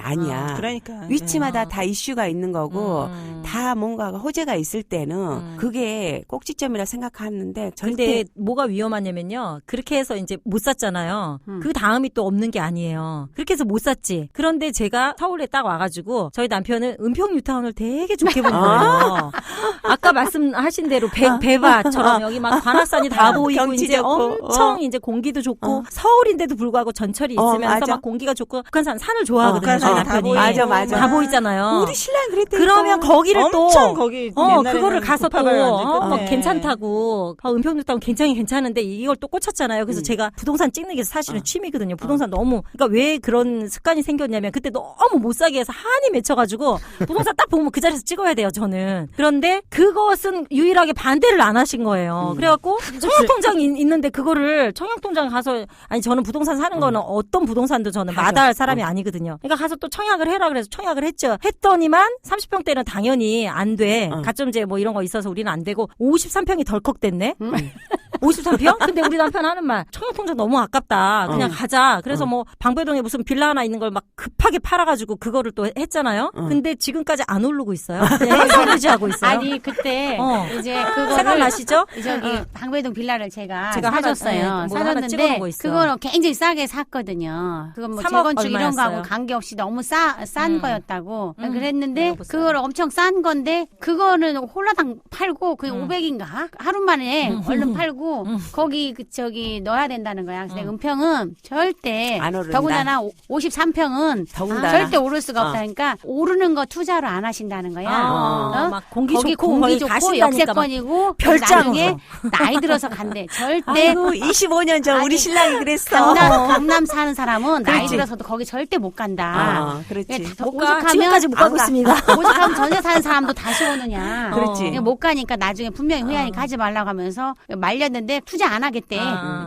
B: 아니야.
D: 그러니까
B: 위치마다 다 이슈가 있는 거고 다 뭔가 호재가 있을 때는 그게 꼭지점이라 생각하는데
E: 근데 뭐가 위험하냐면요. 그렇게 해서 이제 못 샀잖아요. 그 다음이 또 없는 게 아니에요. 그렇게 해서 못 샀지. 그런데 제가 서울에 딱 와가지고 저희 남편은 은평 뉴타운을 되게 좋게 본 거예요. 아까 말씀하신 대로 배밭처럼 여기 막 관악산이 다 보이고
B: 경치
E: 이제
B: 좋고.
E: 엄청 이제 공기도 좋고 서울인데도 불구하고 전철이 있으면서
B: 맞아.
E: 막 공기가 좋고 북한산 산을 좋아하거든요.
D: 북한산이
E: 저희
D: 다
E: 남편이.
D: 보이고.
B: 맞아.
E: 다 보이잖아요.
B: 우리 신랑 그랬대.
E: 그러면 거기를 또
D: 엄청 거기 옛날에는
E: 그거를 가서 또
D: 구파발 완전
E: 뭐
D: 끝내.
E: 괜찮다고 은평뉴타운 굉장히 괜찮은데 이걸 또 꽂혔잖아요. 그래서 제가 부동산 찍는 게 사실은 취미거든요. 부동산 너무 그러니까 왜 그런 습관이 생겼냐면 그때 너무 못 사게 해서 한이 맺혀가지고 부동산 딱 보면 그 자리에서 찍어야 돼요. 저는. 그런데 그것은 유일하게 반대를 안 하신 거예요. 그래갖고 청약통장이 있는데 그거를 청약통장 가서 아니 저는 부동산 사는 거는 어떤 부동산도 저는 마다할 사람이 아니거든요. 그러니까 가서 또 청약을 해라 그래서 청약을 했죠. 했더니만 30평대는 당연히 안 돼. 가점제 뭐 이런 거 있어서 우리는 안 되고 53평이 덜컥 됐네. 53평? 근데 우리 남편 하는 말 청약통장 너무 아깝다. 그냥 가자. 그래서 뭐 방배동에 무슨 빌라 하나 있는 걸 막 급하게 팔아가지고 그거를 또 했잖아요. 근데 지금까지 안 오르고 있어요. 그냥 행사 유지하고 있어요.
C: 아니 그때 이제 그거를
E: 생각나시죠?
C: 저기 방배동 빌라를 제가
E: 제가 하나,
C: 사줬어요.
E: 뭐 하나 찍어놓은
C: 사줬는데
E: 거 있어.
C: 그거는 굉장히 싸게 샀거든요. 그건 뭐
E: 3억
C: 재건축 이런 거하고
E: 얼마였어요?
C: 관계없이 너무 싼 거였다고 그랬는데
E: 내가 보세요.
C: 그걸 엄청 싼 건데 그거는 홀라당 팔고 그게 500인가 하루 만에 얼른 팔고 거기 저기 넣어야 된다는 거야. 그래서 내가 은평은 절대
B: 안 오른다.
C: 더군다나 53평은
B: 더군다나.
C: 절대 오를 수가 없다니까 오르는 거 투자로 안 하신다는 거야.
E: 막 공기
C: 거기
E: 좋고
C: 공기
E: 거기
C: 좋고
E: 가신다니까 막
C: 역세권이고
E: 별장으로.
C: 나중에 나이 들어서 간대. 절대
B: 아이고 25년 전 우리
C: 아니,
B: 신랑이 그랬어.
C: 강남 사는 사람은 나이
B: 그렇지.
C: 들어서도 거기 절대 못 간다.
B: 그렇지.
E: 못 가. 지금까지 못 가고 있습니다.
C: 오죽하면 전세 사는 사람도 다시 오느냐.
B: 그렇지.
C: 그러니까 못 가니까 나중에 분명히 후회하니까 가지 말라고 하면서 말렸는데 투자 안 하겠대.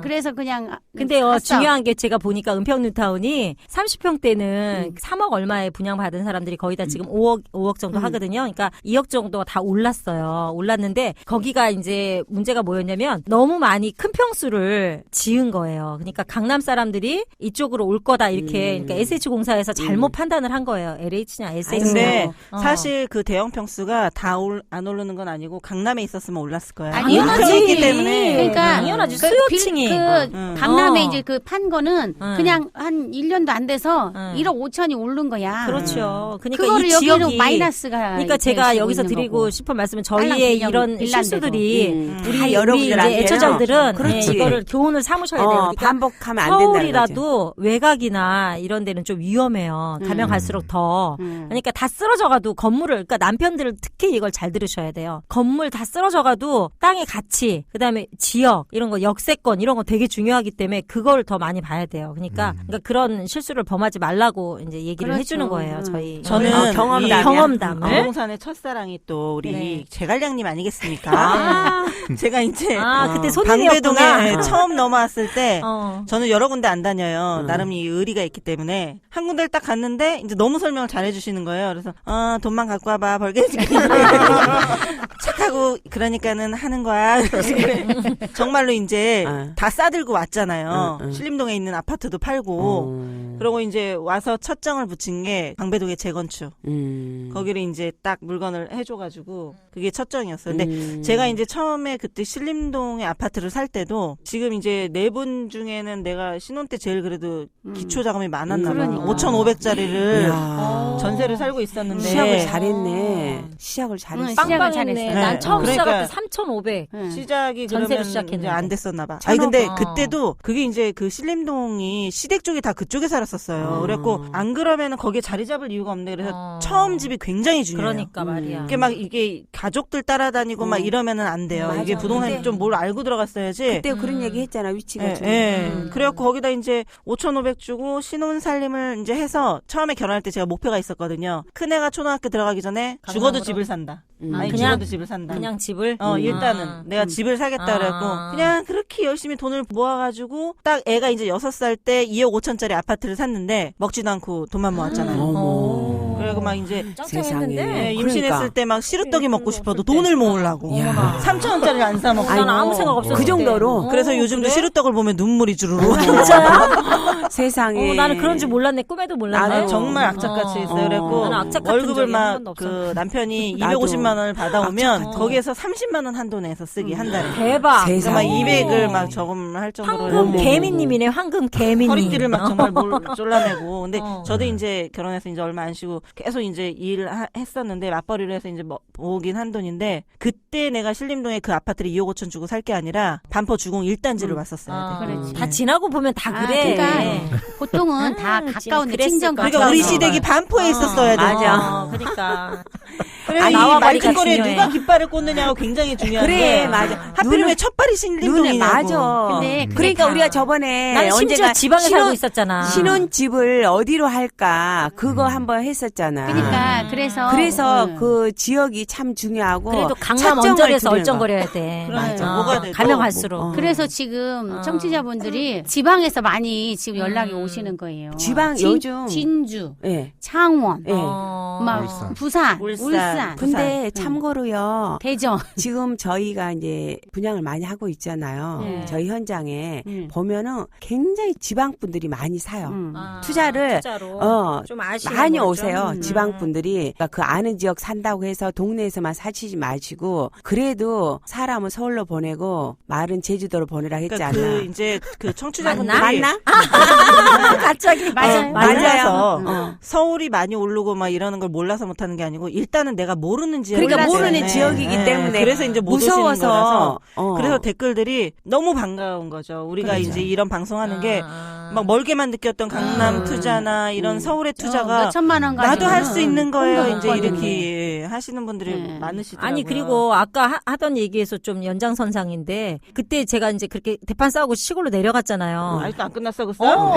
C: 그래서 그냥
E: 근데요,
C: 샀어.
E: 중요한 게 제가 보니까 은평뉴타운이 30평대는 3억 얼마에 분양받은 사람들이 거의 다 지금 5억 정도 하거든요. 그러니까 2억 정도 다 올랐어요. 올랐는데 거기가 이제 문제가 뭐였냐면 너무 많이 큰 평수를 지은 거예요. 그러니까 강남 사람들이 이쪽으로 올 거다 이렇게 그러니까 SH공사에서 잘못 판단을 한 거예요. LH냐 SH냐.
D: 근데 사실 그 대형 평수가 다 안 오르는 건 아니고 강남에 있었으면 올랐을 거야.
C: 아니,
D: 은평에 있기 때문에.
C: 그러니까
E: 당연하지. 수요층이.
C: 강남에
E: 어.
C: 이제 그 판 거는 그냥 한 1년도 안 돼서 1억 5천이 오른 거야.
E: 그렇죠. 그러니까
C: 그거를
E: 이
C: 여기는
E: 지역이
C: 마이너스가
E: 그러니까 제가
C: 되시고
E: 여기서
C: 있는
E: 드리고
C: 거고.
E: 싶은 말씀은
C: 빨랑
E: 저희의
C: 비lang
E: 이런
C: 빌란데도.
E: 실수들이
B: 다
E: 우리
B: 여러분들한테는
E: 이제 애초자들은
B: 그렇지.
E: 이거를 교훈을 삼으셔야 돼요. 그러니까
B: 반복하면 안 된다는 거지.
E: 서울이라도 외곽이나 이런 데는 좀 위험해요. 가면 갈수록 더. 그러니까 다 쓰러져가도 건물을 그러니까 남편들은 특히 이걸 잘 들으셔야 돼요. 건물 다 쓰러져가도 땅의 가치, 그다음에 지역 이런 거 역세권 이런 거 되게 중요하기 때문에 그걸 더 많이 봐야 돼요. 그러니까 그런 실수를 범하지 말라고 이제 얘기를
C: 그렇죠.
E: 해주는 거예요. 저희
D: 저는
B: 경험담이야.
E: 경험담을.
D: 부동산의 첫사랑이 또 우리
E: 네.
D: 제갈량님 아니겠습니까? 제가 이제
E: 그때 손님이었구나.
D: 방배동에 처음 넘어왔을 때
E: 어.
D: 저는 여러 군데 안 다녀요. 나름 이 의리가 있기 때문에 한 군데를 딱 갔는데 이제 너무 설명을 잘 해주시는 거예요. 그래서 돈만 갖고 와봐 벌게 해줄게. 착하고 그러니까는 하는 거야. 정말로 이제 다 싸들고 왔잖아요. 신림동에 있는 아파트도 팔고 그러고 이제 와서 첫 정을 붙인 게 방배동의 재건축. 거기를 이제 딱 물건을 해줘가지고 그게 첫 정이었어요. 근데 제가 이제 처음에 그때 신림동의 아파트를 살 때도 지금 이제 네 분 중에는 내가 신혼 때 제일 그래도 기초 자금이 많았나 봐.
C: 그러니까.
D: 5,500짜리를 전세를 살고 있었는데
B: 시작을 잘했네. 시작을 잘했어.
C: 시작을
E: 빵빵했네.
C: 잘했어요.
E: 난 처음
D: 그러니까
E: 시작할 때 3,500.
D: 시작이
E: 전세로
D: 그러면
E: 시작했는데.
D: 이제 안 됐었나 봐. 아니 근데
E: 1,500.
D: 그때도 그게 이제 그 신림동이 시댁 쪽이 다 그쪽에 살았어요. 살았었어요. 그래갖고 안 그러면은 거기에 자리 잡을 이유가 없네. 그래서 처음 집이 굉장히 중요해요.
E: 그러니까 말이야.
D: 이게 막 이게 가족들 따라다니고 막 이러면은 안 돼요.
B: 맞아.
D: 이게 부동산이 좀 뭘 알고 들어갔어야지.
B: 그때 그런 얘기 했잖아. 위치가 좀.
D: 그래갖고 거기다 이제 5,500 주고 신혼 살림을 이제 해서 처음에 결혼할 때 제가 목표가 있었거든요. 큰애가 초등학교 들어가기 전에 죽어도
E: 강남으로?
D: 집을 산다. 아니
E: 그냥-
D: 죽어도 집을 산다.
E: 그냥 집을?
D: 일단은 내가 집을 사겠다 그래갖고 그냥 그렇게 열심히 돈을 모아가지고 딱 애가 이제 6살 때 2억 5천짜리 아파트를 샀는데 먹지도 않고 돈만 모았잖아요.
B: 어머.
D: 그래갖고 막 이제
B: 세상에.
D: 네, 임신했을
B: 그러니까.
D: 때 막 시루떡이 먹고 싶어도 돈을 모으려고
B: 야.
D: 3,000원짜리를 안 사 먹고
E: 나는 아무 생각 없었어.
B: 그 정도로.
D: 그래서 요즘도 시루떡을 보면 눈물이 주르르
B: 세상에.
E: 나는 그런 줄 몰랐네. 꿈에도 몰랐네.
B: 나도.
D: 정말 악착같이 했어요. 그래갖고
E: 나는 악착 같은
D: 월급을
E: 적이 한
D: 막
E: 번도 없었어.
D: 그 남편이
B: 나도.
D: 250만 원을 받아오면
B: 악착같은
D: 거기에서 30만 원 한도 내서 쓰기 한 달에.
E: 대박.
D: 그래서 막
B: 세상에.
D: 200을 막 저금할 정도로
E: 황금
D: 해서
E: 개미님이네. 황금 개미님.
D: 허리띠를 막 정말 쫄라내고. 근데
E: 어.
D: 저도 이제 결혼해서 이제 얼마 안 쉬고 계속 이제 일을 했었는데 맞벌이를 해서 이제 모으긴 한 돈인데 그때 내가 신림동에 그 아파트를 2억 5천 주고 살 게 아니라 반포 주공 1단지를 왔었어요.
C: 그렇지.
E: 다 지나고 보면 다 그래.
C: 그러니까 보통은 다 가까운데
E: 그랬을
C: 친정
E: 거야.
D: 그러니까 우리
C: 가까워서.
D: 시댁이 반포에 있었어야 돼.
B: 맞아.
E: 그러니까.
D: 그래서 이
E: 나와버리기가
D: 말죽거리에
E: 중요해.
D: 누가 깃발을 꽂느냐가 굉장히 중요한데.
B: 그래, 맞아.
D: 하필이면
B: 눈을-
D: 첫발이
B: 눈에
D: 신림동이냐고.
B: 맞아.
C: 근데
B: 그러니까 우리가 저번에
E: 나는 심지어
B: 언젠가
E: 지방에 살고 있었잖아.
B: 신혼집을 어디로 할까 그거 한번 했었잖아.
C: 그러니까 그래서
B: 그 지역이 참 중요하고
E: 그래도 강남
B: 차점을
E: 언저리에서
B: 두는
E: 얼쩡거려야 돼.
D: 맞아. 뭐가 돼도.
E: 가면 갈수록.
B: 어.
C: 그래서 지금 청취자분들이 지방에서 많이 지금 연락이 오시는 거예요.
B: 지방 요즘
C: 진주,
B: 예.
C: 창원,
B: 예.
C: 막
A: 울산.
C: 부산,
D: 울산.
C: 울산,
B: 근데 참고로요.
C: 대전.
B: 지금 저희가 이제 분양을 많이 하고 있잖아요.
C: 네.
B: 저희 현장에
C: 음.
B: 보면은 굉장히 지방 분들이 많이 사요.
E: 아,
B: 투자를
E: 투자로. 좀 아쉬운
B: 많이
E: 거죠.
B: 오세요. 지방 분들이 그러니까 그 아는 지역 산다고 해서 동네에서만 사시지 마시고 그래도 사람은 서울로 보내고 말은 제주도로 보내라 했지
D: 그러니까
B: 않나.
D: 그 이제 그 청취자분들이
B: 맞나?
E: 갑자기
B: 맞아요.
D: 몰라서
B: 맞아요.
D: 서울이 많이 오르고 막 이러는 걸 몰라서 못하는 게 아니고 일단은 내가 모르는 지역
B: 그러니까 모르는 지역이기 때문에
D: 그래서 이제 못 오시는
B: 무서워서
D: 거라서
B: 어.
D: 그래서 댓글들이 너무 반가운 거죠. 우리가
B: 그렇죠.
D: 이제 이런 방송하는 게 막 멀게만 느꼈던 강남 투자나 이런 서울의 투자가
C: 몇 천만 원
D: 나도 할 수 있는 거예요.
C: 꿈도
D: 이제
C: 못
D: 이렇게
C: 꿨는데.
D: 하시는 분들이
C: 네.
D: 많으시더라고요.
E: 아니 그리고 아까 하던 얘기에서 좀 연장선상인데 그때 제가 이제 그렇게 대판 싸우고 시골로 내려갔잖아요.
D: 아직도 안 끝났어 그 싸움?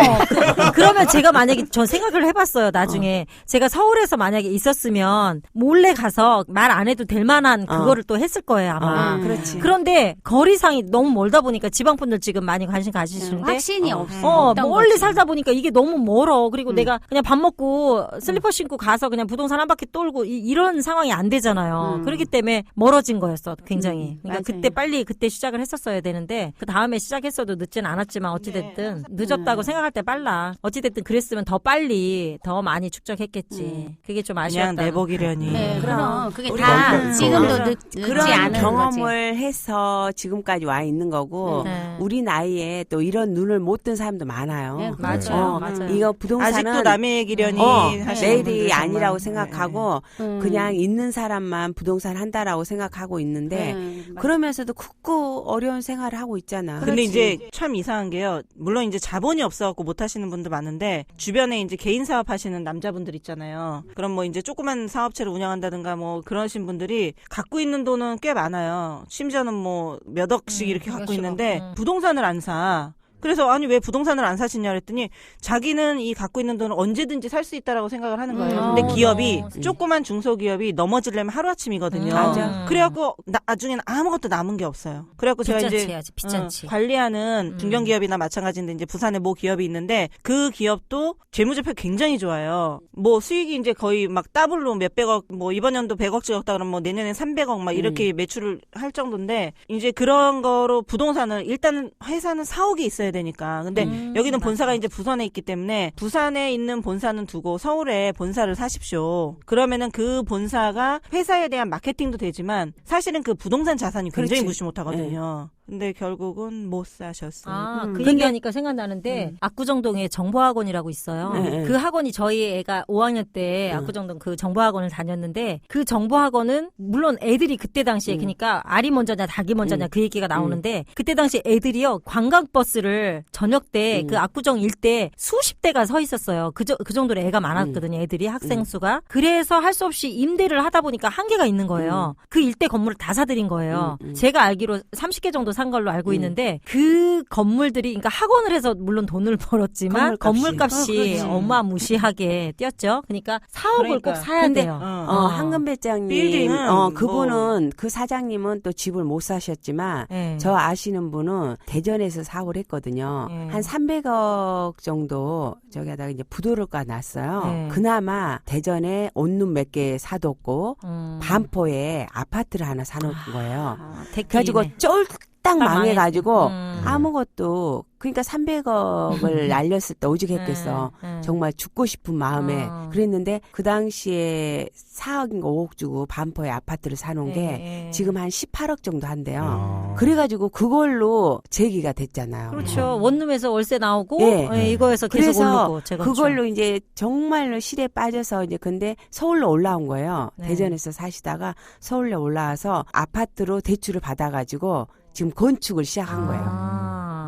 E: 그러면 제가 만약에 전 생각을 해봤어요. 나중에 제가 서울에서 만약에 있었으면 몰래 가서 말 안 해도 될 만한 그거를 또 했을 거예요 아마.
B: 그렇지.
E: 그런데 거리상이 너무 멀다 보니까 지방분들 지금 많이 관심 가지시는데
C: 확신이 없어.
E: 멀리 살다 보니까 이게 너무 멀어. 그리고 내가 그냥 밥 먹고 슬리퍼 신고 가서 그냥 부동산 한 바퀴 돌고 이런 상황이 안 되잖아요. 그렇기 때문에 멀어진 거였어. 굉장히. 그러니까
C: 맞아요.
E: 그때 빨리 그때 시작을 했었어야 되는데 그 다음에 시작했어도 늦진 않았지만 어찌됐든 늦었다고 생각할 때 빨라. 어찌됐든 그랬으면 더 빨리 더 많이 축적했겠지. 그게 좀
D: 그냥
E: 아쉬웠다.
D: 내보기려니.
C: 네, 그럼 그게
B: 우리가
C: 다
B: 그-
C: 지금도 늦지
B: 그런
C: 않은
B: 경험을 해서 지금까지 와 있는 거고
E: 네.
B: 우리 나이에 또 이런 눈을 못 뜬 사람도 많아요.
C: 네,
E: 맞아요.
B: 어,
E: 맞아요.
B: 이거 부동산은
D: 아직도 남의 얘기려니 하시는
B: 내일이
D: 분들 정말.
B: 아니라고 생각하고
C: 거지.
B: 그냥 있는 사람만 부동산 한다라고 생각하고 있는데 그러면서도 크고 어려운 생활을 하고 있잖아.
D: 근데 이제 참 이상한 게요. 물론 이제 자본이 없어갖고 못 하시는 분도 많은데 주변에 이제 개인 사업 하시는 남자분들 있잖아요. 그럼 뭐 이제 조그만 사업체를 운영한다든가 뭐 그러신 분들이 갖고 있는 돈은 꽤 많아요. 심지어는 뭐 몇 억씩 이렇게 갖고
E: 몇십억.
D: 있는데 부동산을 안 사. 그래서 아니 왜 부동산을 안 사시냐 그랬더니 자기는 이 갖고 있는 돈을 언제든지 살 수 있다라고 생각을 하는 거예요. 근데 기업이 조그만 중소기업이 넘어지려면 하루아침이거든요.
B: 맞아.
D: 그래갖고 나중에는 아무것도 남은 게 없어요. 그래갖고 제가
E: 빚잔치
D: 이제
E: 해야지, 빚잔치.
D: 관리하는 중견기업이나 마찬가지인데 이제 부산에 모 기업이 있는데 그 기업도 재무제표 굉장히 좋아요. 뭐 수익이 이제 거의 막 더블로 몇백억, 뭐 이번 연도 100억 찍었다 그러면 뭐 내년엔 300억 막 이렇게 매출을 할 정도인데 이제 그런 거로 부동산을 일단은 회사는 사옥이 있어야 되니까. 근데 여기는 본사가 이제 부산에 있기 때문에 부산에 있는 본사는 두고 서울에 본사를 사십시오. 그러면은 그 본사가 회사에 대한 마케팅도 되지만 사실은 그 부동산 자산이 굉장히
B: 그렇지.
D: 무시 못하거든요. 근데 결국은 못 사셨어요.
E: 그
B: 근데-
E: 얘기하니까 생각나는데 압구정동에 정보학원이라고 있어요.
B: 네.
E: 그 학원이 저희 애가 5학년 때 압구정동 그 정보학원을 다녔는데 그 정보학원은 물론 애들이 그때 당시에 그러니까 알이 먼저냐 닭이 먼저냐 그 얘기가 나오는데 그때 당시 애들이요 관광버스를 저녁 때 그 압구정 일대 수십 대가 서 있었어요. 그 정도로 애가 많았거든요. 애들이 학생 수가. 그래서 할 수 없이 임대를 하다 보니까 한계가 있는 거예요. 그 일대 건물을 다 사들인 거예요. 제가 알기로 30개 정도 산 걸로 알고 있는데 그 건물들이 그러니까 학원을 해서 물론 돈을 벌었지만 건물값이 어마무시하게 뛰었죠. 그러니까 사업을
D: 그러니까.
E: 꼭 사야
B: 근데
E: 돼요.
B: 황금 배짱님,
D: 빌딩은
B: 그분은 그 사장님은 또 집을 못 사셨지만
E: 네.
B: 저 아시는 분은 대전에서 사업을 했거든요.
E: 네.
B: 한 300억 정도 저기다가 이제 부도를가 났어요.
E: 네.
B: 그나마 대전에 온룸 몇 개 사뒀고 반포에 아파트를 하나 사놓은 거예요. 그래가지고 쫄딱 망해가지고 아무것도 그러니까 300억을 날렸을 때 오죽했겠어. 정말 죽고 싶은 마음에 그랬는데 그 당시에 4억인가 5억 주고 반포에 아파트를 사놓은 게 지금 한 18억 정도 한대요. 그래가지고 그걸로 재기가 됐잖아요.
E: 그렇죠. 원룸에서 월세 나오고
B: 예.
E: 이거에서 계속
B: 그래서
E: 오르고 제가
B: 그걸로 이제 정말로 실에 빠져서 이제 근데 서울로 올라온 거예요.
E: 네.
B: 대전에서 사시다가 서울로 올라와서 아파트로 대출을 받아가지고 지금 건축을 시작한 거예요.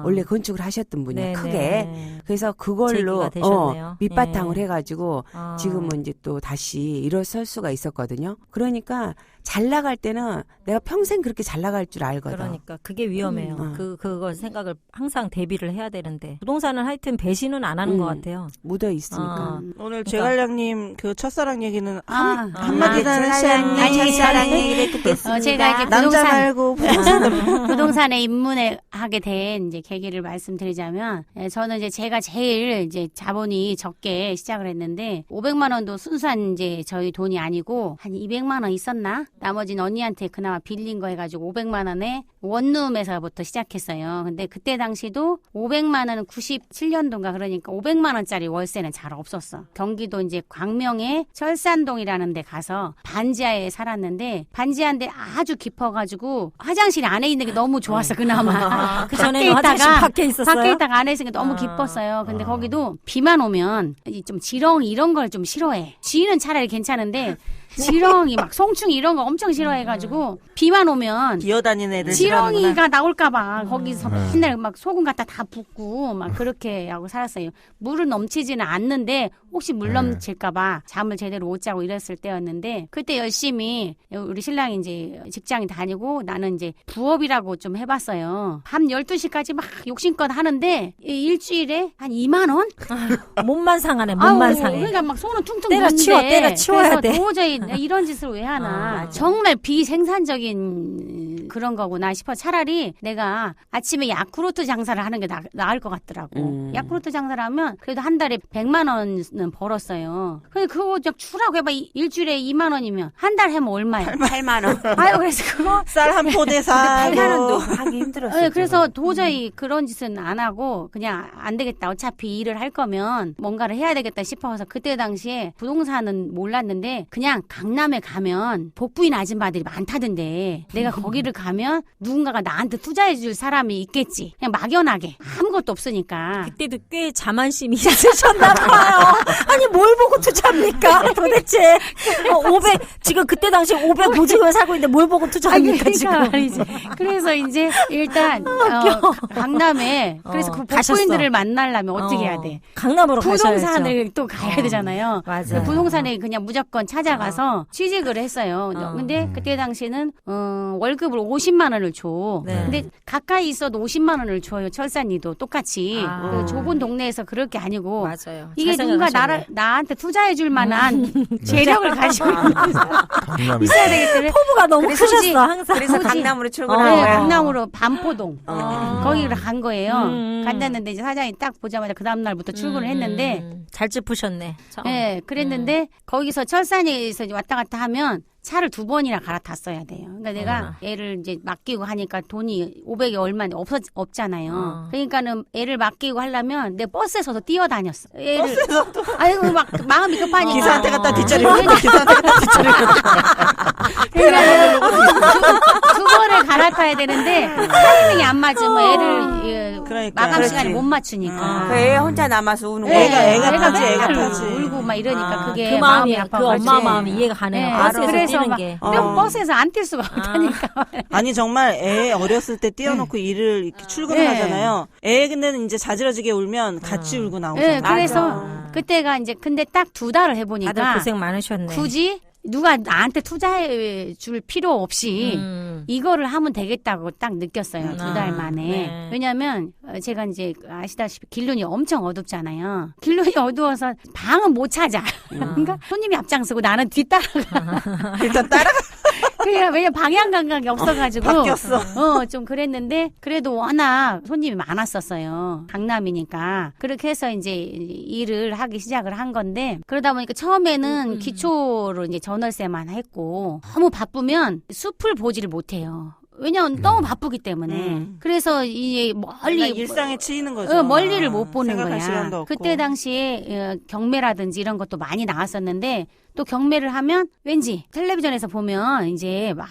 B: 원래 건축을 하셨던 분이에요.
E: 네네.
B: 크게. 그래서 그걸로
E: 재기가 되셨네요.
B: 밑바탕을
E: 예.
B: 해가지고 지금은 이제 또 다시 일어설 수가 있었거든요. 그러니까 잘 나갈 때는 내가 평생 그렇게 잘 나갈 줄 알거든.
E: 그러니까 그게 위험해요. 그걸 생각을 항상 대비를 해야 되는데 부동산은 하여튼 배신은 안 하는 것 같아요.
B: 묻어 있으니까.
D: 오늘 제갈량님 그 첫사랑 얘기는
C: 아,
D: 한마디도 안
C: 아니,
B: 첫사랑 얘기를 듣겠습니다.
C: 제가 이제
D: 남자
C: 부동산
D: 말고
C: 부동산에 입문하게 된 이제 계기를 말씀드리자면, 저는 이제 제가 제일 이제 자본이 적게 시작을 했는데 500만 원도 순수한 이제 저희 돈이 아니고 한 200만 원 있었나? 나머지는 언니한테 그나마 빌린 거 해가지고 500만 원에 원룸에서부터 시작했어요. 근데 그때 당시도 500만 원은 97년도인가 그러니까 500만 원짜리 월세는 잘 없었어. 경기도 이제 광명의 철산동이라는 데 가서 반지하에 살았는데 반지하인데 아주 깊어가지고 화장실 안에 있는 게 너무 좋았어 그나마.
E: 그 전에는 화장실 밖에 있었어요?
C: 밖에 있다가 안에 있으니까 너무 기뻤어요. 근데 거기도 비만 오면 좀 지렁이 이런 걸 좀 싫어해. 쥐는 차라리 괜찮은데 지렁이 막 송충이 이런 거 엄청 싫어해가지고 비만 오면
D: 기어다니는 애들
C: 지렁이가 나올까봐 거기서 맨날 막 소금 갖다 다 붓고 막 그렇게 하고 살았어요. 물은 넘치지는 않는데 혹시 물 넘칠까봐 잠을 제대로 못 자고 이랬을 때였는데 그때 열심히 우리 신랑이 이제 직장에 다니고 나는 이제 부업이라고 좀 해봤어요. 밤 12시까지 막 욕심껏 하는데 일주일에 한 2만 원?
E: 몸만 상하네. 몸만
C: 아우,
E: 상해.
C: 그러니까 막 손은 퉁퉁
E: 때려치워,
C: 부는데
E: 때려치워야
C: 그래서
E: 돼.
C: 도저히 이런 짓을 왜 하나. 정말 비생산적인 그런 거구나 싶어. 차라리 내가 아침에 야쿠르트 장사를 하는 게 나을 것 같더라고. 야쿠르트 장사를 하면 그래도 한 달에 100만 원은 벌었어요. 근데 그거 좀 추라고 해봐. 일주일에 2만 원이면 한 달 해면 얼마야?
B: 8만 원.
C: 아유, 그래서 그거
D: 쌀 한 포대 사고
B: 8만 원도 하기 힘들었어요.
C: 네, 그래서 도저히 그런 짓은 안 하고 그냥 안 되겠다. 어차피 일을 할 거면 뭔가를 해야 되겠다 싶어서 그때 당시에 부동산은 몰랐는데 그냥 강남에 가면 복부인 아줌마들이 많다던데 내가 거기를 가면 누군가가 나한테 투자해 줄 사람이 있겠지. 그냥 막연하게 아무것도 없으니까.
E: 그때도 꽤 자만심이 있으셨나 봐요. 아니 뭘 보고 투자합니까? 도대체 500 지금 그때 당시 500 보증을 사고 있는데 뭘 보고 투자합니까 지금?
C: 말이지. 그래서 이제 일단 강남에 그래서 그
E: 가셨어.
C: 복부인들을 만나려면 어떻게 해야 돼?
E: 강남으로 가셔야죠.
C: 부동산을 또 가야 되잖아요.
E: 맞아요.
C: 부동산에 그냥 무조건 찾아가서 취직을 했어요. 근데 그때 당시에는 월급을 50만 원을 줘.
E: 네.
C: 근데 가까이 있어도 50만 원을 줘요. 철산이도 똑같이. 그 좁은 동네에서 그럴 게 아니고
E: 맞아요.
C: 이게
E: 잘
C: 누군가
E: 생각하셨네.
C: 나한테 투자해 줄 만한 재력을 가지고
A: 강남에.
C: 있어야 되기 때문에
E: 포부가 너무
B: 그래서
E: 크셨어 항상.
B: 그래서
C: 굳이-
B: 강남으로 출근한
C: 네,
B: 거야.
C: 강남으로 반포동 거기를 간 거예요.
E: 음.
C: 갔는데 이제 사장이 딱 보자마자 그 다음 날부터 출근을 했는데
E: 잘 짚으셨네. 참.
C: 네, 그랬는데 거기서 철산에서 이제 왔다 갔다 하면 차를 2번이나 갈아탔어야 돼요. 그러니까 내가 애를 이제 맡기고 하니까 돈이 500이 얼마인데 없잖아요. 그러니까는 애를 맡기고 하려면 내 버스에서도 뛰어다녔어. 버스에서 또? 아이고 막 마음이 급하니까.
D: 기사한테 갖다 뒷자리를 기사한테 갖다 뒷자리를
C: 그러니까 두 번을 갈아타 가야 되는데 타이밍이 안 맞으면 애를
D: 그러니까.
C: 마감
B: 그렇지.
C: 시간에 못 맞추니까.
B: 그 애 혼자 남아서 우는
C: 네,
B: 거야.
D: 애가 타지,
C: 맨날
D: 애가 타지.
C: 울고 막 이러니까 그게
E: 그
C: 마음이
E: 마음이 그
C: 아파가지고.
E: 엄마 마음이 이해가 가네요.
C: 네,
E: 버스에서
C: 그래서
E: 뛰는
C: 막
E: 게.
C: 버스에서 안 뛸 수가 없다니까.
D: 아니 정말 애 어렸을 때 띄워놓고 일을 이렇게 출근을
C: 네.
D: 하잖아요. 애는 이제 자지러지게 울면 같이 울고 나오잖아요.
C: 네, 그래서 그때가 이제 근데 딱 2달을 해보니까
E: 다들 고생 많으셨네.
C: 굳이 누가 나한테 투자해 줄 필요 없이 이거를 하면 되겠다고 딱 느꼈어요. 2달 만에.
E: 네.
C: 왜냐면 제가 이제 아시다시피 길눈이 엄청 어둡잖아요. 길눈이 어두워서 방은 못 찾아. 그러니까 손님이 앞장서고 나는 뒤따라가.
D: 일단 따라가.
C: 그냥 왜냐 방향 감각이 없어가지고
D: 바뀌었어.
C: 좀 그랬는데 그래도 워낙 손님이 많았었어요. 강남이니까 그렇게 해서 이제 일을 하기 시작을 한 건데 그러다 보니까 처음에는 기초로 이제 전월세만 했고 너무 바쁘면 숲을 보지를 못해요. 왜냐면 너무 바쁘기 때문에. 그래서 이 멀리
D: 일상에 치이는 거죠.
C: 멀리를 못 보는
D: 생각할
C: 거야.
D: 시간도 없고.
C: 그때 당시에 경매라든지 이런 것도 많이 나왔었는데 또 경매를 하면 왠지 텔레비전에서 보면 이제 막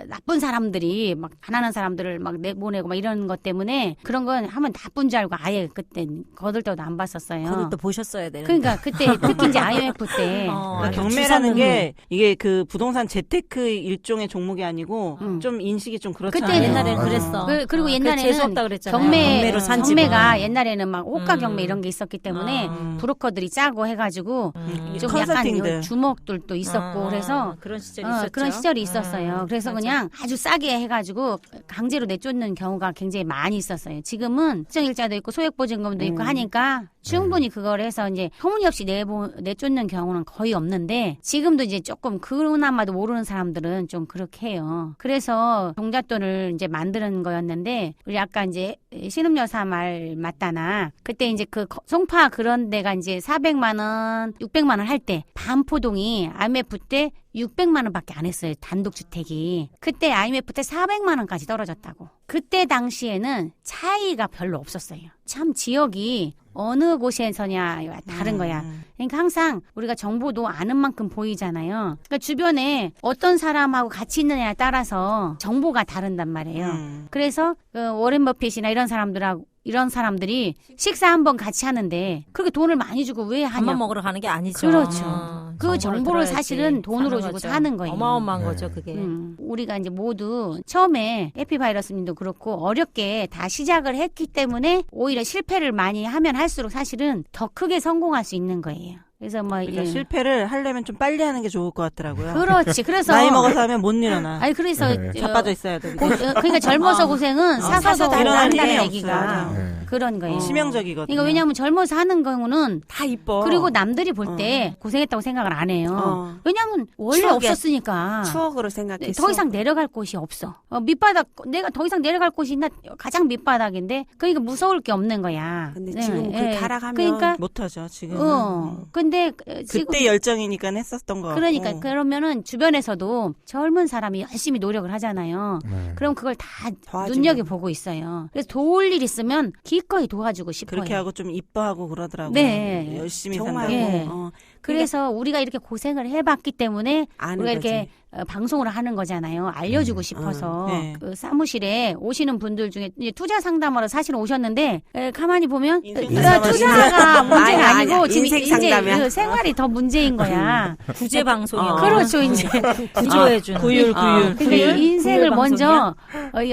C: 나쁜 사람들이 막 가난한 사람들을 막 내보내고 막 이런 것 때문에 그런 건 하면 나쁜 줄 알고 아예 그때 거들떠도 안 봤었어요.
E: 그것도 보셨어야 되는.
C: 그러니까 그때 특히 이제 IMF 때
D: 그러니까 경매라는 게 이게 그 부동산 재테크 일종의 종목이 아니고 좀 인식이 좀 그렇잖아요.
C: 그때
E: 옛날에는 그랬어.
C: 그리고 옛날에는
E: 재수없다 그랬잖아요.
C: 경매로
E: 산
C: 경매가 옛날에는 막 호가 경매 이런 게 있었기 때문에 브로커들이 짜고 해가지고 좀 약간
D: 컨설팅들.
C: 주목들도 있었고 그래서
E: 그런 시절이 있었죠.
C: 그런 시절이 있었어요. 그래서
E: 맞아.
C: 그냥 아주 싸게 해가지고 강제로 내쫓는 경우가 굉장히 많이 있었어요. 지금은 특정일자도 있고 소액보증금도 있고 하니까 충분히 그걸 해서 이제 터무니없이 내쫓는 경우는 거의 없는데 지금도 이제 조금 그나마도 모르는 사람들은 좀 그렇게 해요. 그래서 종잣돈을 이제 만드는 거였는데 우리 아까 이제 신음여사 말 맞다나 그때 이제 그 송파 그런 데가 이제 400만 원, 600만 원 할 때 반포동이 IMF 때 600만 원밖에 안 했어요. 단독주택이. 그때 IMF 때 400만 원까지 떨어졌다고. 그때 당시에는 차이가 별로 없었어요. 참 지역이 어느 곳에서냐 다른 거야. 그러니까 항상 우리가 정보도 아는 만큼 보이잖아요. 그러니까 주변에 어떤 사람하고 같이 있느냐에 따라서 정보가 다른단 말이에요. 그래서 워렌 버핏이나 이런 사람들이 식사 한번 같이 하는데 그렇게 돈을 많이 주고 왜 하냐?
E: 밥만 먹으러 가는 게 아니죠.
C: 그렇죠. 그 정보를
E: 들어야지
C: 사실은 돈으로
E: 사는
C: 주고
E: 거죠.
C: 사는 거예요.
E: 어마어마한 거죠, 그게.
C: 우리가 이제 모두 처음에 해피바이러스님도 그렇고 어렵게 다 시작을 했기 때문에 오히려 실패를 많이 하면 할수록 사실은 더 크게 성공할 수 있는 거예요. 그래서 뭐
D: 그러니까 실패를 하려면 좀 빨리 하는 게 좋을 것 같더라고요.
C: 그렇지. 그래서
D: 나이 먹어서 하면 못 일어나.
C: 아니 그래서
D: 자빠져 있어야 돼.
C: 그러니까 젊어서 고생은 사서도
D: 일어나는
C: 한다는
D: 힘이
C: 얘기가
D: 없어요.
C: 그런 거예요.
D: 치명적이거든요.
C: 그러니까 왜냐하면 젊어서 하는 경우는
B: 다 이뻐.
C: 그리고 남들이 볼 때 고생했다고 생각을 안 해요. 왜냐하면 원래
B: 추억에
C: 없었으니까.
B: 추억으로 생각했어.
C: 더 이상 내려갈 곳이 없어. 밑바닥 내가 더 이상 내려갈 곳이 있나 가장 밑바닥인데 그러니까 무서울 게 없는 거야.
B: 근데 지금 그 가락하면
C: 그러니까
D: 못하죠 지금.
C: 근데 지금
D: 그때 열정이니까 했었던 거.
C: 그러니까 그러면은 주변에서도 젊은 사람이 열심히 노력을 하잖아요. 그럼 그걸 다
B: 도와주고.
C: 눈여겨 보고 있어요. 그래서 도울 일 있으면 기꺼이 도와주고 싶어요.
D: 그렇게 하고 좀 이뻐하고 그러더라고요.
C: 네.
D: 열심히
B: 정말.
D: 산다고.
C: 예. 그래서 우리가 이렇게 고생을 해봤기 때문에
B: 아는
C: 우리가 이렇게
B: 거지.
C: 방송을 하는 거잖아요. 알려주고 싶어서
D: 네.
C: 그 사무실에 오시는 분들 중에 이제 투자 상담하러 사실 오셨는데 가만히 보면
D: 인생 상담을
C: 투자가 문제가
B: 아니,
C: 아니고 지금
B: 인생
C: 이제
B: 상담이야.
C: 그 생활이 더 문제인 거야.
E: 구제 방송이요.
C: 그렇죠, 이제.
E: 구조해주는.
D: 구율.
C: 그러니까 인생을
E: 구글
C: 먼저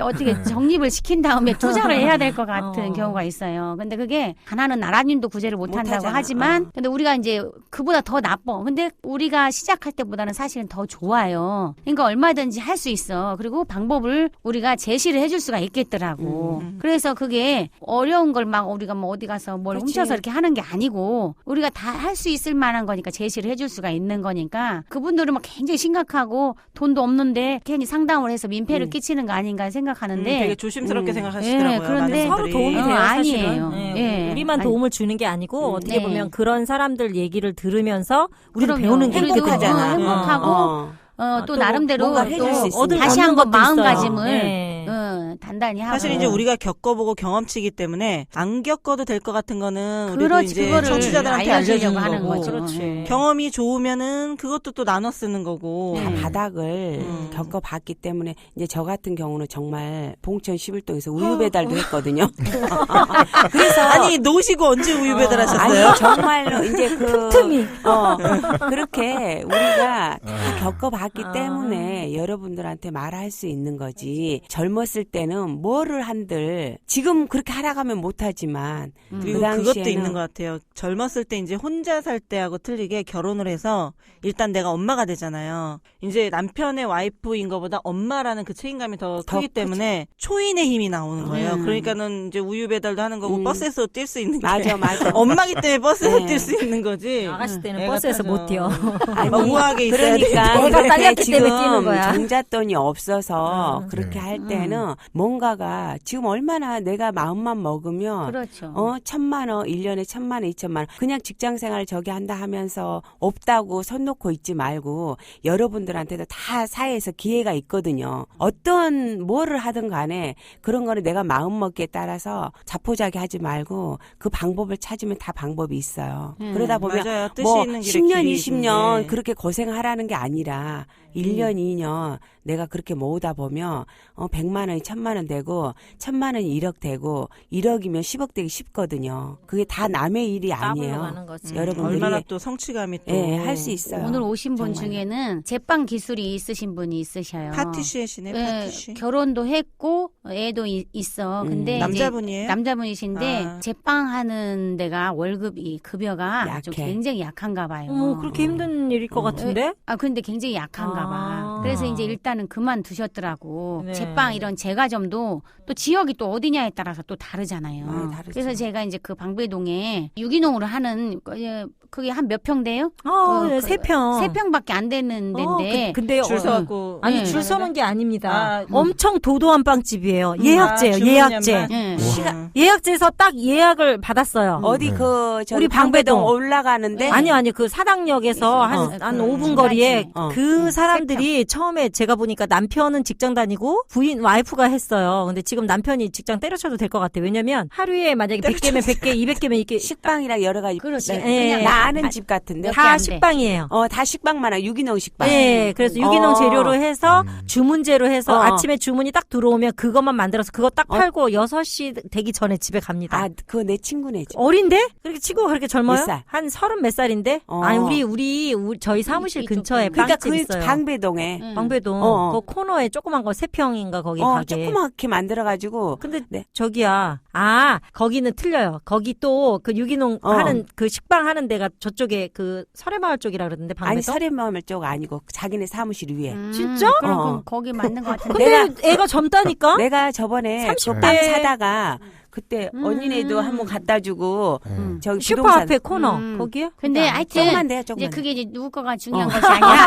C: 어떻게 정립을 시킨 다음에 투자를 해야 될 것 같은
E: 어.
C: 경우가 있어요. 근데 그게 하나는 나라님도 구제를 못 한다고
B: 못하잖아.
C: 하지만 근데 우리가 이제 그보다 더 나빠. 근데 우리가 시작할 때보다는 사실은 더 좋아요. 그러니까 얼마든지 할 수 있어. 그리고 방법을 우리가 제시를 해줄 수가 있겠더라고. 그래서 그게 어려운 걸 막 우리가 뭐 어디 가서 뭘
B: 그렇지.
C: 훔쳐서 이렇게 하는 게 아니고 우리가 다 할 수 있을 만한 거니까 제시를 해줄 수가 있는 거니까 그분들은 막 굉장히 심각하고 돈도 없는데 괜히 상담을 해서 민폐를 끼치는 거 아닌가 생각하는데
D: 되게 조심스럽게 생각하시더라고요.
C: 예, 그런데
D: 많은
E: 서로
D: 분들이.
E: 도움이 돼요,
C: 아니에요.
E: 사실은. 네,
C: 예.
E: 우리만
C: 아니.
E: 도움을 주는 게 아니고 어떻게
C: 네.
E: 보면 그런 사람들 얘기를 들으면서 우리도
C: 그럼요.
E: 배우는 게
C: 우리도
E: 있거든요.
C: 행복하고 또 나름대로
B: 뭔가를 해줄 수
C: 또
B: 있으니까.
C: 다시
E: 얻는
C: 한번
E: 것도 있어요.
C: 마음가짐을
E: 네.
C: 단단히 하고.
D: 사실 이제 우리가 겪어보고 경험치이기 때문에 안 겪어도 될 것 같은 거는 우리도
C: 그렇지,
D: 이제
C: 그거를
D: 청취자들한테
C: 알려주려고
D: 알려주는
C: 하는
D: 거고
C: 거죠.
E: 그렇지.
C: 네.
D: 경험이 좋으면은 그것도 또 나눠 쓰는 거고
B: 다 바닥을
D: 음.
B: 겪어봤기 때문에 이제 저 같은 경우는 정말 봉천 11동에서 우유 배달도 했거든요. 그래서
D: 아니 노시고 언제 우유 배달하셨어요?
B: 아니 정말로 이제 그
E: 틈이.
B: 그렇게 우리가 다 겪어봤기
E: 아.
B: 때문에 여러분들한테 말할 수 있는 거지. 젊었을 때는 뭐를 한들 지금 그렇게 하라고 하면 못하지만
D: 그리고
B: 그
D: 그것도
B: 당시에는
D: 있는 것 같아요. 젊었을 때 이제 혼자 살 때하고 틀리게 결혼을 해서 일단 내가 엄마가 되잖아요. 이제 남편의 와이프인 것보다 엄마라는 그 책임감이 더 크기 때문에 초인의 힘이 나오는 거예요. 그러니까는 이제 우유 배달도 하는 거고 버스에서 뛸 수 있는 게
B: 맞아.
D: 엄마기 때문에 버스에서
B: 네.
D: 뛸 수 있는 거지.
E: 아가씨 때는
D: 애가
E: 버스에서
D: 타죠.
E: 못 뛰어.
B: 아니,
D: 우아하게 있어야
B: 그러니까
E: 애가
B: 그렇게
E: 딸렸기
B: 지금
E: 때문에 뛰는 거야.
B: 종잣돈이 없어서 그렇게
A: 네.
B: 할 때는 뭔가가 지금 얼마나 내가 마음만 먹으면
C: 그렇죠.
B: 1,000만 원, 1년에 1,000만 원, 2,000만 원. 그냥 직장 생활 저기 한다 하면서 없다고 손 놓고 있지 말고 여러분들한테도 다 사회에서 기회가 있거든요. 어떤 뭐를 하든 간에 그런 거는 내가 마음 먹기에 따라서 자포자기 하지 말고 그 방법을 찾으면 다 방법이 있어요. 그러다 보면
D: 맞아요. 뜻이
B: 뭐
D: 있는 길에
B: 10년,
D: 길이
B: 20년
D: 있는데.
B: 그렇게 고생하라는 게 아니라 1년, 2년 내가 그렇게 모으다 보면 100만 원이 1,000만 원 되고 1,000만 원이 1억 되고 1억이면 10억 되기 쉽거든요. 그게 다 남의 일이
E: 까불러
B: 아니에요.
E: 가는 거지.
B: 여러분들이
D: 얼마나 또 성취감이 또
B: 할 수 있어요.
C: 오늘 오신 분
B: 정말.
C: 중에는 제빵 기술이 있으신 분이 있으셔요.
D: 파티시에시네.
C: 네,
D: 파티시.
C: 결혼도 했고 애도 있어. 근데 이제
D: 남자분이에요?
C: 남자분이신데
D: 아.
C: 제빵하는 데가 월급이 급여가 좀
B: 약해.
C: 굉장히 약한가 봐요.
E: 어머, 그렇게 힘든 일일 것 같은데?
C: 아 근데 굉장히 약한가 봐.
E: 아.
C: 그래서 이제 일단은 그만두셨더라고.
E: 네.
C: 제빵 이런 제과점도 또 지역이 또 어디냐에 따라서 또 다르잖아요.
B: 네, 다르죠.
C: 그래서 제가 이제 그 방배동에 유기농으로 하는 그게 한 몇 평 돼요?
E: 네, 3평.
C: 3평밖에 안 되는 데인데
E: 근데요.
D: 줄 서고
E: 아니,
C: 네.
E: 줄 서는 게 아닙니다.
D: 아,
E: 엄청 도도한 빵집이에요. 예약제예요,
D: 주문량만?
E: 예약제.
C: 예.
E: 예약제에서 딱 예약을 받았어요.
B: 어디
A: 네.
B: 저기
E: 우리 방배동.
B: 방배동 올라가는데
E: 아니요, 그 사당역에서 한 5분 거리에 그 사람들이 처음에 제가 보니까 남편은 직장 다니고 와이프가 했어요. 근데 지금 남편이 직장 때려쳐도 될 것 같아요. 왜냐면 하루에 만약에 100개면 100개, 200개면 이게
B: 식빵이랑 여러 가지.
C: 그렇지.
B: 네.
E: 예.
B: 나 아는 집 같은데.
C: 몇 개
E: 다
C: 안 돼.
E: 식빵이에요.
B: 다 식빵만 하고 유기농 식빵.
E: 네, 그래서 유기농 재료로 해서 주문제로 해서
B: 어.
E: 아침에 주문이 딱 들어오면 그것만 만들어서 그거 딱 팔고 6시 되기 전에 집에 갑니다.
B: 그거 내 친구네 집.
E: 어린데? 그렇게 친구가 그렇게 젊어요?
B: 몇 살?
E: 한 30 몇 살인데? 아니, 우리 저희 사무실
C: 이쪽
E: 근처에
B: 그러니까
E: 빵집
B: 그
E: 있어요.
B: 방배동에
E: 방배동.
B: 어.
E: 그 코너에 조그만 거 3평인가 거기 가게.
B: 조그맣게 만들어가지고.
E: 근데
B: 네.
E: 저기야. 거기는 틀려요. 거기 또 그 유기농 하는 그 식빵 하는 데가 저쪽에 그 설해마을 쪽이라 그러던데 방배동.
B: 아니 설해마을 쪽 아니고 자기네 사무실 위에.
E: 진짜?
C: 그럼
B: 어.
C: 그럼 거기 맞는 것 같은데.
E: 근데 애가 젊다니까?
B: 내가 저번에
E: 30대.
B: 빵 사다가 그때 언니네도 한번 갖다 주고 저기
E: 슈퍼
B: 부동산
E: 앞에 코너.
C: 음.
E: 거기야?
C: 근데 하여튼
B: 조금만 돼요,
C: 이제
B: 조금만.
C: 그게 이제 누구 거가 중요한 것이 아니야.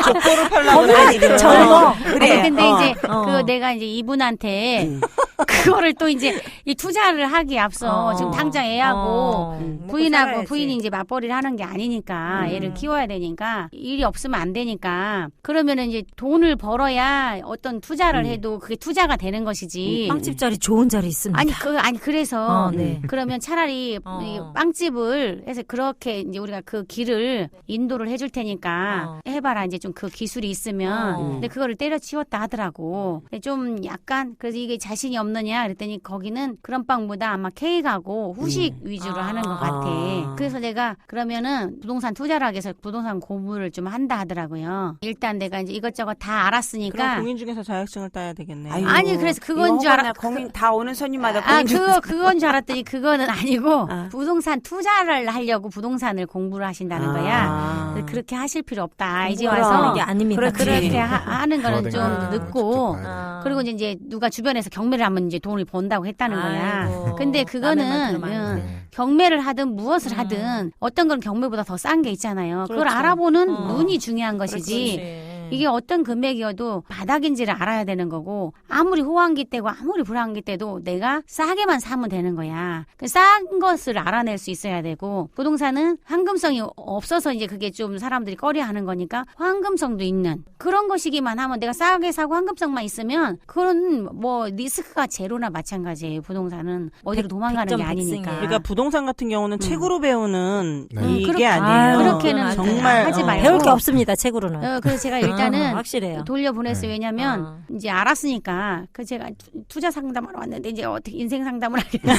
D: 족보를 팔라고
E: 거기
D: 그래.
E: 젊어.
B: 그래.
C: 아니, 근데 이제
E: 어.
C: 그 내가 이제 이분한테 그거를 또 이제 이 투자를 하기에 앞서 지금 당장 애하고 부인하고
D: 살아야지.
C: 부인이 이제 맞벌이를 하는 게 아니니까 애를 키워야 되니까 일이 없으면 안 되니까 그러면은 이제 돈을 벌어야 어떤 투자를 해도 그게 투자가 되는 것이지.
E: 빵집 자리 좋은 자리 있습니다.
C: 아니 그래서
E: 네.
C: 그러면 차라리 이 빵집을 해서 그렇게 이제 우리가 그 길을 인도를 해줄 테니까 해봐라 이제 좀 그 기술이 있으면 근데 그거를 때려치웠다 하더라고. 근데 좀 약간 그래서 이게 자신이 없느냐 그랬더니 거기는 그런 빵보다 아마 케이크하고 후식 위주로 하는 것 같아. 그래서 내가 그러면은 부동산 투자를 하기 위해서 부동산 공부를 좀 한다 하더라고요. 일단 내가 이제 이것저것 다
D: 그럼
C: 알았으니까
D: 공인 중에서 자격증을 따야 되겠네.
B: 아이고,
C: 아니, 그래서 그건 줄 알아-
B: 공인 다 오는 손님마다 공인
C: 그건 줄 알았더니 그거는 아니고 부동산 투자를 하려고 부동산을 공부를 하신다는 거야. 그래서 그렇게 하실 필요 없다. 이제
B: 공부를
C: 와서
B: 하는
E: 게 아닙니다.
C: 그렇게 하는 거는 좀 늦고
E: 아.
C: 그리고 이제 누가 주변에서 경매를 하면 이제 돈을 번다고 했다는 거야.
E: 아이고,
C: 근데
E: 남의 말
C: 그거는
E: 들으면 안 돼.
C: 경매를 하든 무엇을 하든 어떤 건 경매보다 더 싼 게 있잖아요. 그걸
E: 그렇죠.
C: 알아보는 눈이 중요한 것이지.
E: 그렇지.
C: 이게 어떤 금액이어도 바닥인지를 알아야 되는 거고 아무리 호황기 때고 아무리 불황기 때도 내가 싸게만 사면 되는 거야. 그 싼 것을 알아낼 수 있어야 되고 부동산은 황금성이 없어서 이제 그게 좀 사람들이 꺼려하는 거니까 황금성도 있는 그런 것이기만 하면 내가 싸게 사고 황금성만 있으면 그건 뭐 리스크가 제로나 마찬가지예요. 부동산은 어디로 도망가는 게 아니니까.
D: 그러니까 부동산 같은 경우는 책으로 배우는
A: 네.
D: 이게 아니에요.
C: 그렇게는
D: 정말
C: 하지 말고
E: 배울 게 없습니다. 책으로는.
C: 그래서 제가 일단은
E: 확실해요.
C: 돌려보냈어요. 왜냐면 이제 알았으니까 그 제가 투자 상담하러 왔는데 이제 어떻게 인생 상담을 하겠다.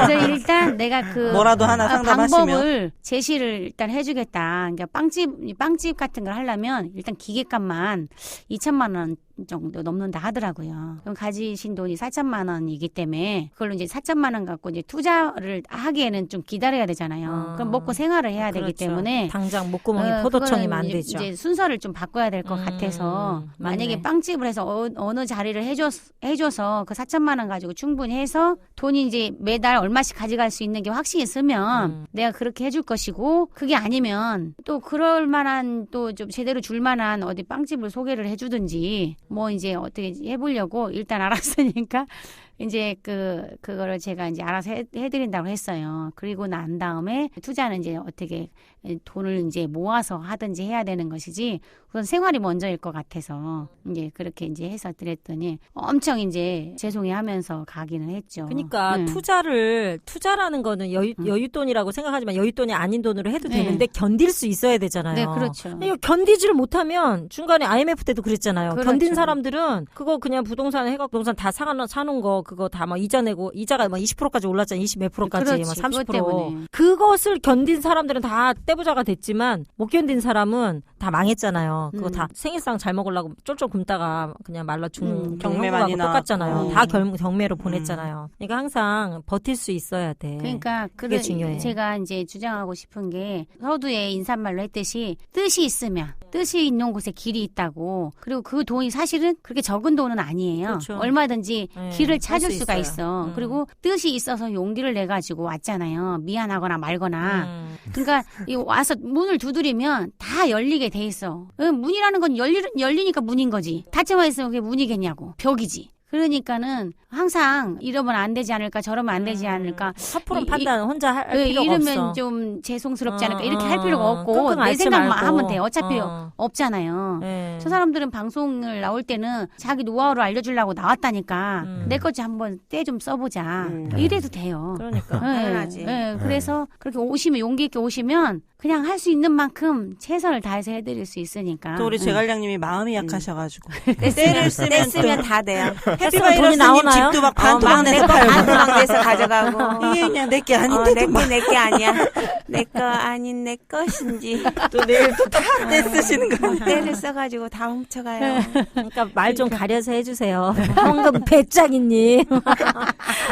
C: 그래서 일단 내가 그
D: 뭐라도 하나 상담하시면
C: 방법을 제시를 일단 해주겠다. 그러니까 빵집 같은 걸 하려면 일단 기계값만 2천만 원 정도 넘는다 하더라고요. 그럼 가지신 돈이 4천만 원이기 때문에 그걸로 이제 4천만 원 갖고 이제 투자를 하기에는 좀 기다려야 되잖아요. 그럼 먹고 생활을 해야 되기
E: 그렇죠.
C: 때문에
E: 당장 목구멍에 포도청이면 안
C: 그거는
E: 되죠.
C: 이제 순서를 좀 바꿔야 될 것 같아서 만약에
E: 맞네.
C: 빵집을 해서 어느 자리를 해줘서 그 4천만 원 가지고 충분히 해서 돈이 이제 매달 얼마씩 가져갈 수 있는 게 확신이 있으면 내가 그렇게 해줄 것이고 그게 아니면 또 그럴 만한 또 좀 제대로 줄 만한 어디 빵집을 소개를 해주든지 뭐 이제 어떻게 해보려고 일단 알았으니까 이제 그거를 제가 이제 알아서 해드린다고 했어요. 그리고 난 다음에 투자는 이제 어떻게 돈을 이제 모아서 하든지 해야 되는 것이지 우선 생활이 먼저일 것 같아서 이제 그렇게 이제 해서 드렸더니 엄청 이제 죄송해하면서 가기는 했죠.
E: 그러니까 투자라는 거는 여윳돈이라고 생각하지만 여윳돈이 아닌 돈으로 해도
C: 네.
E: 되는데 견딜 수 있어야 되잖아요.
C: 네, 그렇죠.
E: 이거 견디지를 못하면 중간에 IMF 때도 그랬잖아요.
C: 그렇죠.
E: 견딘 사람들은 그거 그냥 부동산 해갖고 부동산 다 사놓은 거 그거 다 막 이자 내고 이자가 막 20%까지 올랐잖아요. 20 몇 프로까지
C: 그렇지,
E: 막
C: 그것
E: 30%.
C: 때문에.
E: 그것을 견딘 사람들은 다 떼부자가 됐지만 못 견딘 사람은 다 망했잖아요. 그거 다 생일상 잘 먹으려고 쫄쫄 굶다가 그냥 말라 죽는
D: 경매
E: 경우하고
D: 많이
E: 똑같잖아요.
D: 나왔고.
E: 다 경매로 보냈잖아요. 그러니까 항상 버틸 수 있어야 돼.
C: 그러니까
E: 그게 중요해.
C: 제가 이제 주장하고 싶은 게 서두에 인사말로 했듯이 뜻이 있으면 뜻이 있는 곳에 길이 있다고 그리고 그 돈이 사실은 그렇게 적은 돈은 아니에요.
E: 그렇죠.
C: 얼마든지
E: 네,
C: 길을 찾을
E: 할수
C: 수가
E: 있어요.
C: 있어. 그리고 뜻이 있어서 용기를 내 가지고 왔잖아요. 미안하거나 말거나. 그러니까 와서 문을 두드리면 다 열리게 돼 있어. 문이라는 건 열리니까 문인 거지. 닫혀만 있으면 그게 문이겠냐고. 벽이지. 그러니까는 항상 이러면 안 되지 않을까 저러면 안 되지 않을까
E: 섣부른 판단 혼자 할 필요가
C: 이러면
E: 없어.
C: 좀 죄송스럽지 않을까 이렇게 할 필요가 없고
E: 끙끙
C: 내
E: 앓지
C: 생각만
E: 말고.
C: 하면 돼. 어차피 없잖아요.
E: 네.
C: 저 사람들은 방송을 나올 때는 자기 노하우를 알려주려고 나왔다니까 내 거지 한번 때 좀 써보자 이래도 돼요.
E: 그러니까.
B: 당연하지.
C: 그래서 그렇게 오시면 용기 있게 오시면 그냥 할 수 있는 만큼 최선을 다해서 해드릴 수 있으니까.
D: 또 우리 제갈량님이 마음이 약하셔가지고
B: 때를 쓰면 다 돼요.
D: 해피바이러스님
E: 나오나요?
D: 집도 막 반토막내서
B: 내거
D: 팔고
B: 반토막내서 가져가고.
D: 이게 그냥 내게 아닌데
B: 내게 아니야. 내 거 아닌 내 것인지.
D: 또 내일 또 다 떼 쓰시는 거.
B: 때를 써가지고 다 훔쳐가요.
E: 그러니까 말 좀 가려서 해주세요. 황금 배짱이님.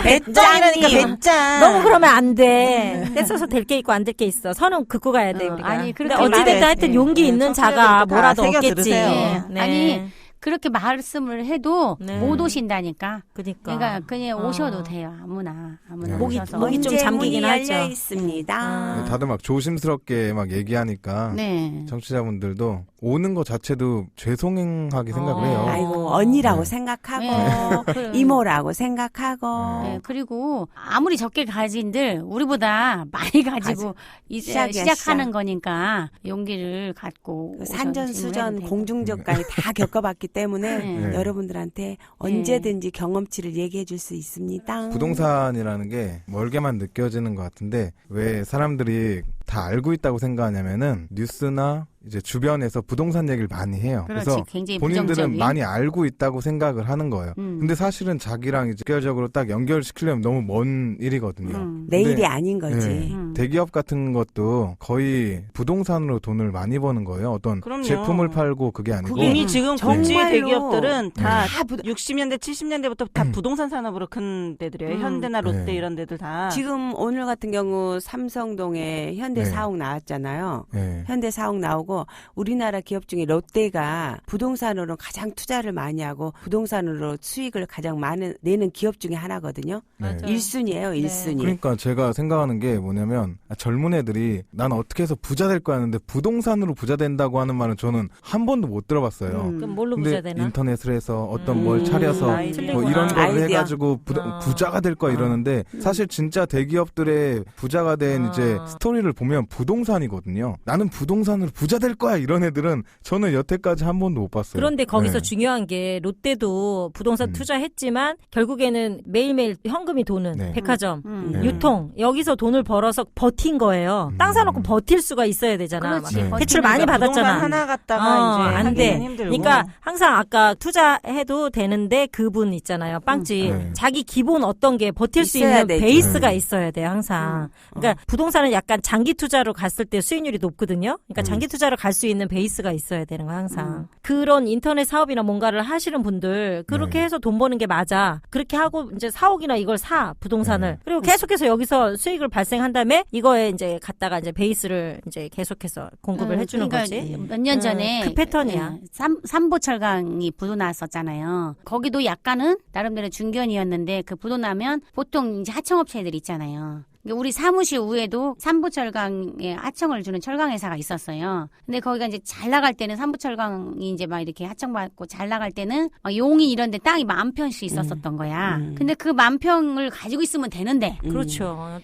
D: 배짱이라니까 배짱.
E: 너무 그러면 안 돼. 떼써서 될 게 있고 안 될 게 있어. 선은 긋고 가야 돼 우리가.
C: 아니,
E: 근데
C: 그렇게
E: 어찌됐든
D: 말해.
E: 하여튼 용기 있는 자가
D: 청취자들도 다
E: 뭐라도
D: 새겨
E: 얻겠지.
D: 들으세요.
E: 네.
C: 아니 그렇게 말씀을 해도
E: 네.
C: 못 오신다니까.
E: 그러니까.
C: 그러니까 그냥 오셔도 돼요. 아무나
E: 목이
C: 오셔서.
E: 목이 좀
B: 문제
E: 잠기긴
B: 문이
E: 하죠.
B: 열려 있습니다.
A: 다들 막 조심스럽게 막 얘기하니까
C: 네.
A: 청취자분들도 오는 것 자체도 죄송하게 생각을 해요.
B: 아이고 언니라고
A: 네.
B: 생각하고
C: 네.
B: 이모라고 생각하고
C: 네, 그리고 아무리 적게 가진들 우리보다 많이 가지고 이제
B: 시작이야,
C: 시작하는
B: 시작.
C: 거니까 용기를 갖고
B: 그 산전수전
C: 오셔도
B: 공중전까지 다 겪어봤기 때문에
C: 네.
B: 여러분들한테 언제든지 경험치를 얘기해 줄 수 있습니다.
A: 부동산이라는 게 멀게만 느껴지는 것 같은데 왜 사람들이 다 알고 있다고 생각하냐면은 뉴스나 이제 주변에서 부동산 얘기를 많이 해요.
C: 그렇지,
A: 그래서
C: 굉장히
A: 본인들은
C: 부정적인.
A: 많이 알고 있다고 생각을 하는 거예요. 근데 사실은 자기랑 이제 직결적으로 딱 연결시키려면 너무 먼 일이거든요.
B: 내일이
A: 근데,
B: 아닌 거지.
A: 네, 대기업 같은 것도 거의 부동산으로 돈을 많이 버는 거예요. 어떤
D: 그럼요.
A: 제품을 팔고 그게 아니고
D: 이미 지금 국제
B: 정말로
D: 대기업들은 다
B: 다 부-
D: 60년대, 70년대부터 다 부동산 산업으로 큰 데들이에요. 현대나 롯데
A: 네.
D: 이런 데들 다.
B: 지금 오늘 같은 경우 삼성동에 현대
A: 네.
B: 사옥 나왔잖아요.
A: 네.
B: 현대 사옥 나오고 우리나라 기업 중에 롯데가 부동산으로 가장 투자를 많이 하고 부동산으로 수익을 가장 많이 내는 기업 중에 하나거든요.
A: 네.
E: 맞아요.
B: 1순위예요, 1순위.
A: 그러니까 제가 생각하는 게 뭐냐면 젊은 애들이 난 어떻게 해서 부자 될 거야 하는데 부동산으로 부자 된다고 하는 말은 저는 한 번도 못 들어봤어요.
E: 그럼 뭘로
A: 근데
E: 부자 되나?
A: 인터넷을 해서 어떤 뭘 차려서
B: 아이디어.
A: 뭐 이런 걸
B: 아이디어.
A: 해가지고 부자가 될 거야 이러는데 사실 진짜 대기업들의 부자가 된 이제 스토리를 보면 부동산이거든요. 나는 부동산으로 부자 될 거야 이런 애들은 저는 여태까지 한 번도 못 봤어요.
E: 그런데 거기서
A: 네.
E: 중요한 게 롯데도 부동산 투자했지만 결국에는 매일매일 현금이 도는
A: 네.
E: 백화점,
A: 네.
E: 유통 여기서 돈을 벌어서 버틴 거예요. 땅 사놓고 버틸 수가 있어야 되잖아.
C: 그렇지.
A: 네.
E: 대출 많이
D: 부동산
E: 받았잖아.
D: 하나 갖다가 이제
E: 안 돼.
D: 하기는 힘들고.
E: 그러니까 항상 아까 투자해도 되는데 그분 있잖아요. 빵집.
A: 네.
E: 자기 기본 어떤 게 버틸 수
B: 있어야
E: 있는
B: 되지.
E: 베이스가
A: 네.
E: 있어야 돼요. 항상. 그러니까 부동산은 약간 장기 투자로 갔을 때 수익률이 높거든요. 그러니까 장기 투자로 갈 수 있는 베이스가 있어야 되는 거야. 항상. 그런 인터넷 사업이나 뭔가를 하시는 분들 그렇게
A: 네.
E: 해서 돈 버는 게 맞아. 그렇게 하고 이제 사옥이나 이걸 사 부동산을.
A: 네.
E: 그리고 계속해서 여기서 수익을 발생한 다음에 이거에 이제 갖다가 이제 베이스를 이제 계속해서 공급을 해주는
C: 그러니까
E: 거지.
C: 몇 년 전에
E: 그 패턴이야.
C: 삼보철강이 부도 났었잖아요. 거기도 약간은 나름대로 중견이었는데 그 부도 나면 보통 이제 하청업체들 있잖아요. 우리 사무실 위에도 삼보철강에 하청을 주는 철강회사가 있었어요. 근데 거기가 이제 잘 나갈 때는 삼보철강이 이제 막 이렇게 하청받고 잘 나갈 때는 막 용인 이런 데 땅이 10,000평씩 있었었던 거야. 근데 그 10,000평을 가지고 있으면 되는데.
E: 그렇죠.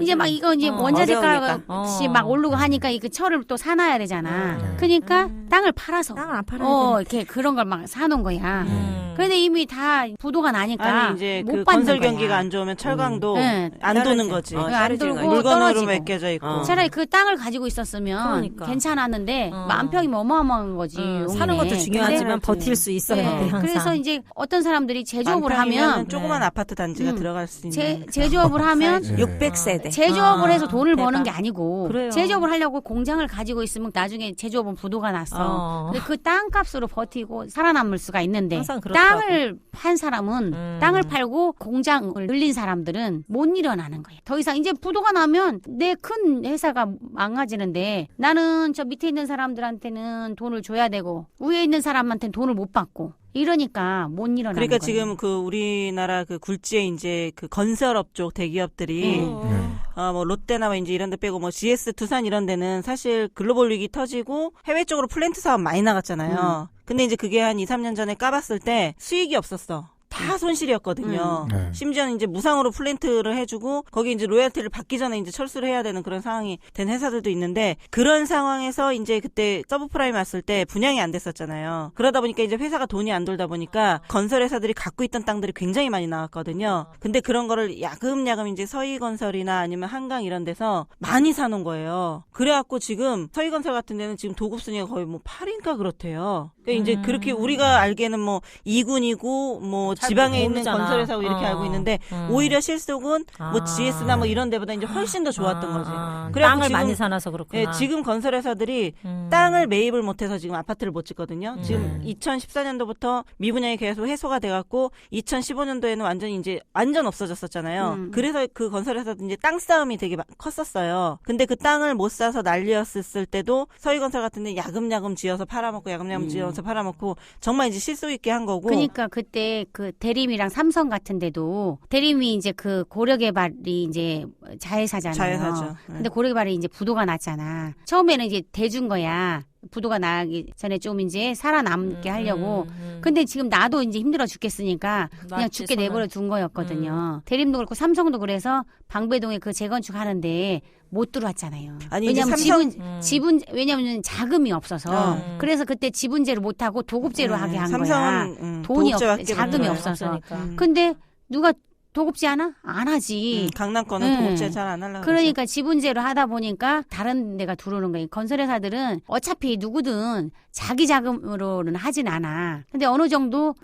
C: 이제 막 이거 이제 원자재 값이
E: 어려우니까.
C: 막 오르고 하니까 이 그 철을 또 사놔야 되잖아.
A: 네.
C: 그러니까 땅을 팔아서.
E: 땅을 안 팔아야
C: 이렇게 그런 걸 막 사놓은 거야.
E: 음.
C: 그런데 이미 다 부도가 나니까
D: 아니 이제
C: 못
D: 그
C: 받는
D: 건설
C: 거야.
D: 경기가 안 좋으면 철강도
C: 네.
D: 안 도는 거지.
B: 어,
C: 안
B: 떨어지는
C: 돌고
B: 거야.
D: 물건으로
C: 떨어지고.
D: 맡겨져 있고.
C: 차라리 그 땅을 가지고 있었으면
E: 그러니까.
C: 괜찮았는데
E: 어.
C: 10,000평이면 어마어마한 거지. 용인에.
E: 사는 것도 중요하지만
B: 근데-
E: 버틸 수 있어야 돼 항상.
C: 그래서 이제 어떤 사람들이 제조업을
D: 만평이면은
C: 하면
D: 조그만 아파트 단지가
C: 음.
D: 들어갈 수 있는.
C: 제조업을 하면
A: 네.
B: 600세대.
C: 제조업을 해서 돈을
E: 대박.
C: 버는 게 아니고
E: 그래요.
C: 제조업을 하려고 공장을 가지고 있으면 나중에 제조업은 부도가 났어. 근데 그 땅값으로 버티고 살아남을 수가 있는데
E: 항상 그렇더라고.
C: 땅을 판 사람은 땅을 팔고 공장을 늘린 사람들은 못 일어나는 거예요. 더 이상 이제 부도가 나면 내 큰 회사가 망가지는데 나는 저 밑에 있는 사람들한테는 돈을 줘야 되고 위에 있는 사람한테는 돈을 못 받고 이러니까 못 일어나는
D: 그러니까
C: 거예요.
D: 지금 그 우리나라 그 굴지의 이제 그 건설업 쪽 대기업들이 뭐 롯데나 뭐 이제 이런 데 빼고 뭐 GS 두산 이런 데는 사실 글로벌 위기 터지고 해외 쪽으로 플랜트 사업 많이 나갔잖아요. 근데 이제 그게 한 2, 3년 전에 까봤을 때 수익이 없었어. 다 손실이었거든요.
A: 네.
D: 심지어는 이제 무상으로 플랜트를 해주고 거기 이제 로열티를 받기 전에 이제 철수를 해야 되는 그런 상황이 된 회사들도 있는데 그런 상황에서 이제 그때 서브프라임 왔을 때 분양이 안 됐었잖아요. 그러다 보니까 이제 회사가 돈이 안 돌다 보니까 건설 회사들이 갖고 있던 땅들이 굉장히 많이 나왔거든요. 근데 그런 거를 야금야금 이제 서희건설이나 아니면 한강 이런 데서 많이 사놓은 거예요. 그래갖고 지금 서희건설 같은 데는 지금 도급 순위가 거의 뭐 8인가 그렇대요. 그러니까 이제 그렇게 우리가 알기에는 뭐 2군이고 뭐 지방에 있는
E: 모르잖아.
D: 건설회사고 이렇게 알고 있는데 오히려 실속은 뭐 GS나 뭐 이런 데보다 이제 훨씬 더 좋았던 거지. 그래갖고
E: 땅을
D: 지금,
E: 많이 사놔서 그렇구나.
D: 예, 지금 건설회사들이 땅을 매입을 못해서 지금 아파트를 못 짓거든요. 지금 2014년도부터 미분양이 계속 해소가 돼갖고 2015년도에는 완전히 이제 완전 없어졌었잖아요. 그래서 그 건설회사도 이제 땅 싸움이 되게 컸었어요. 근데 그 땅을 못 사서 난리였을 때도 서희건설 같은 데 야금야금 지어서 팔아먹고 야금야금 지어서 팔아먹고 정말 이제 실속 있게 한 거고.
C: 그러니까 그때 그 대림이랑 삼성 같은 데도 대림이 이제 그 고려개발이 이제 자회사잖아요.
D: 자회사죠.
C: 근데 고려개발이 이제 부도가 났잖아. 처음에는 이제 대준 거야. 부도가 나기 전에 좀 이제 살아남게 하려고. 근데 지금 나도 이제 힘들어 죽겠으니까 그냥
E: 놨지,
C: 죽게
E: 손을.
C: 내버려 둔 거였거든요. 대림도 그렇고 삼성도 그래서 방배동에 그 재건축 하는데 못 들어왔잖아요.
D: 아니, 이제
C: 왜냐면
D: 삼성-
C: 지분 왜냐면 자금이 없어서 그래서 그때 지분제로 못 하고 도급제로 하게 한 거야.
D: 삼성은
C: 돈이 없,
D: 도급제밖에
C: 자금이
D: 못
C: 없어서.
E: 없으니까.
C: 근데 누가 도급제 하나? 안 하지.
D: 강남권은 도급제 잘 안 하려고
C: 그러니까 지분제로 하다 보니까 다른 데가 들어오는 거예요. 건설회사들은 어차피 누구든 자기 자금으로는 하진 않아. 근데 어느 정도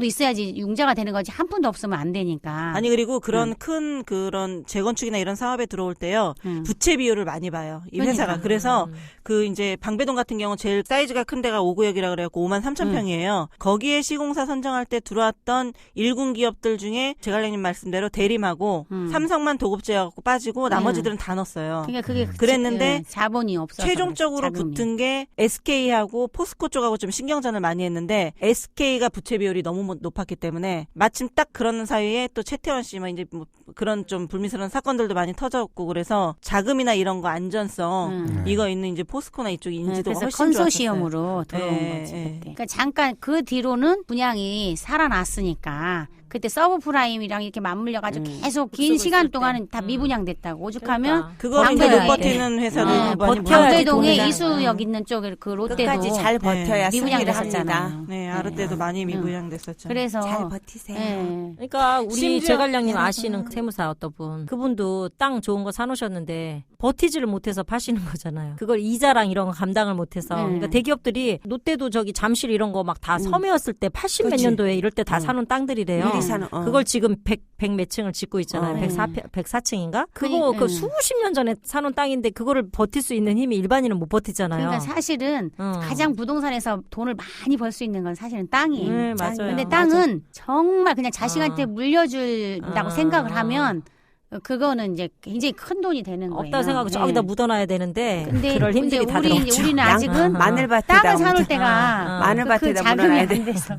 C: 있어야지 융자가 되는 거지. 한 푼도 없으면 안 되니까.
D: 아니 그리고 그런 큰 그런 재건축이나 이런 사업에 들어올 때요 부채 비율을 많이 봐요 이 회사가.
C: 그러니까.
D: 그래서 그 이제 방배동 같은 경우 제일 사이즈가 큰 데가 5구역이라 그래갖고 53,000평이에요. 거기에 시공사 선정할 때 들어왔던 1군 기업들 중에 제갈량님 말씀대로 대림하고 삼성만 도급제여갖고 빠지고 나머지들은 다 넣었어요.
C: 그러니까 그게
D: 그랬는데
C: 자본이 없어서
D: 최종적으로
C: 그렇지, 자금이.
D: 붙은 게 SK하고 포스코 쪽하고 좀 신경전을 많이 했는데 SK가 부채 비율이 너무 높았기 때문에 마침 딱 그런 사이에 또 최태원 씨 뭐 이제 뭐 그런 좀 불미스러운 사건들도 많이 터졌고 그래서 자금이나 이런 거 안전성 이거 있는 이제 포스코나 이쪽 인지도가
C: 그래서
D: 훨씬
C: 컨소시엄으로 들어온
D: 예,
C: 거지.
D: 예.
C: 그때. 그러니까 잠깐 그 뒤로는 분양이 살아났으니까 그때 서브프라임이랑 이렇게 맞물려가지고 계속 긴
E: 급속을
C: 시간
E: 쓸 때.
C: 동안은 다 미분양됐다고. 오죽하면
D: 그거를 이제
C: 광배동에,
D: 못 버티는 회사들 많이
E: 버텨야지
C: 광배동에
E: 돈이랑.
C: 이수역 있는 쪽에 그 롯데도
B: 끝까지 잘 버텨야
C: 미분양
B: 승리를 합니다.
C: 됐었잖아요.
D: 네, 아르 때도 많이 미분양됐었죠.
C: 그래서
B: 잘 버티세요.
C: 예.
E: 그러니까 우리
D: 심지어-
E: 제갈량님 아시는 그 세무사 어떤 분 그분도 땅 좋은 거 사놓으셨는데 버티지를 못해서 파시는 거잖아요. 그걸 이자랑 이런 거 감당을 못해서 그러니까 대기업들이 롯데도 저기 잠실 이런 거 막 다 섬이었을 때 80 몇
B: 그치.
E: 년도에 이럴 때 다 사놓은 땅들이래요.
B: 미리 사놓은,
E: 그걸 지금 100 몇 층을 짓고 있잖아요. 104층인가? 그거 그 수십 년 전에 사놓은 땅인데 그거를 버틸 수 있는 힘이 일반인은 못 버티잖아요.
C: 그러니까 사실은 가장 부동산에서 돈을 많이 벌 수 있는 건 사실은 땅이에요.
E: 네, 맞아요.
C: 근데 땅은 정말 그냥 자식한테 물려준다고 생각을 하면 그거는 이제 굉장히 큰 돈이 되는 거예요.
E: 없다고 생각하고
C: 예.
E: 저기다 묻어놔야 되는데
C: 근데
E: 그럴
C: 이제
E: 힘들이 다들 없죠.
C: 우리는 아직은
B: 마늘밭에다
C: 땅을 사놓을
B: 묻어.
C: 때가
B: 마늘밭에다
C: 자금이
B: 물어놔야
C: 안
B: 돼.
C: 돼서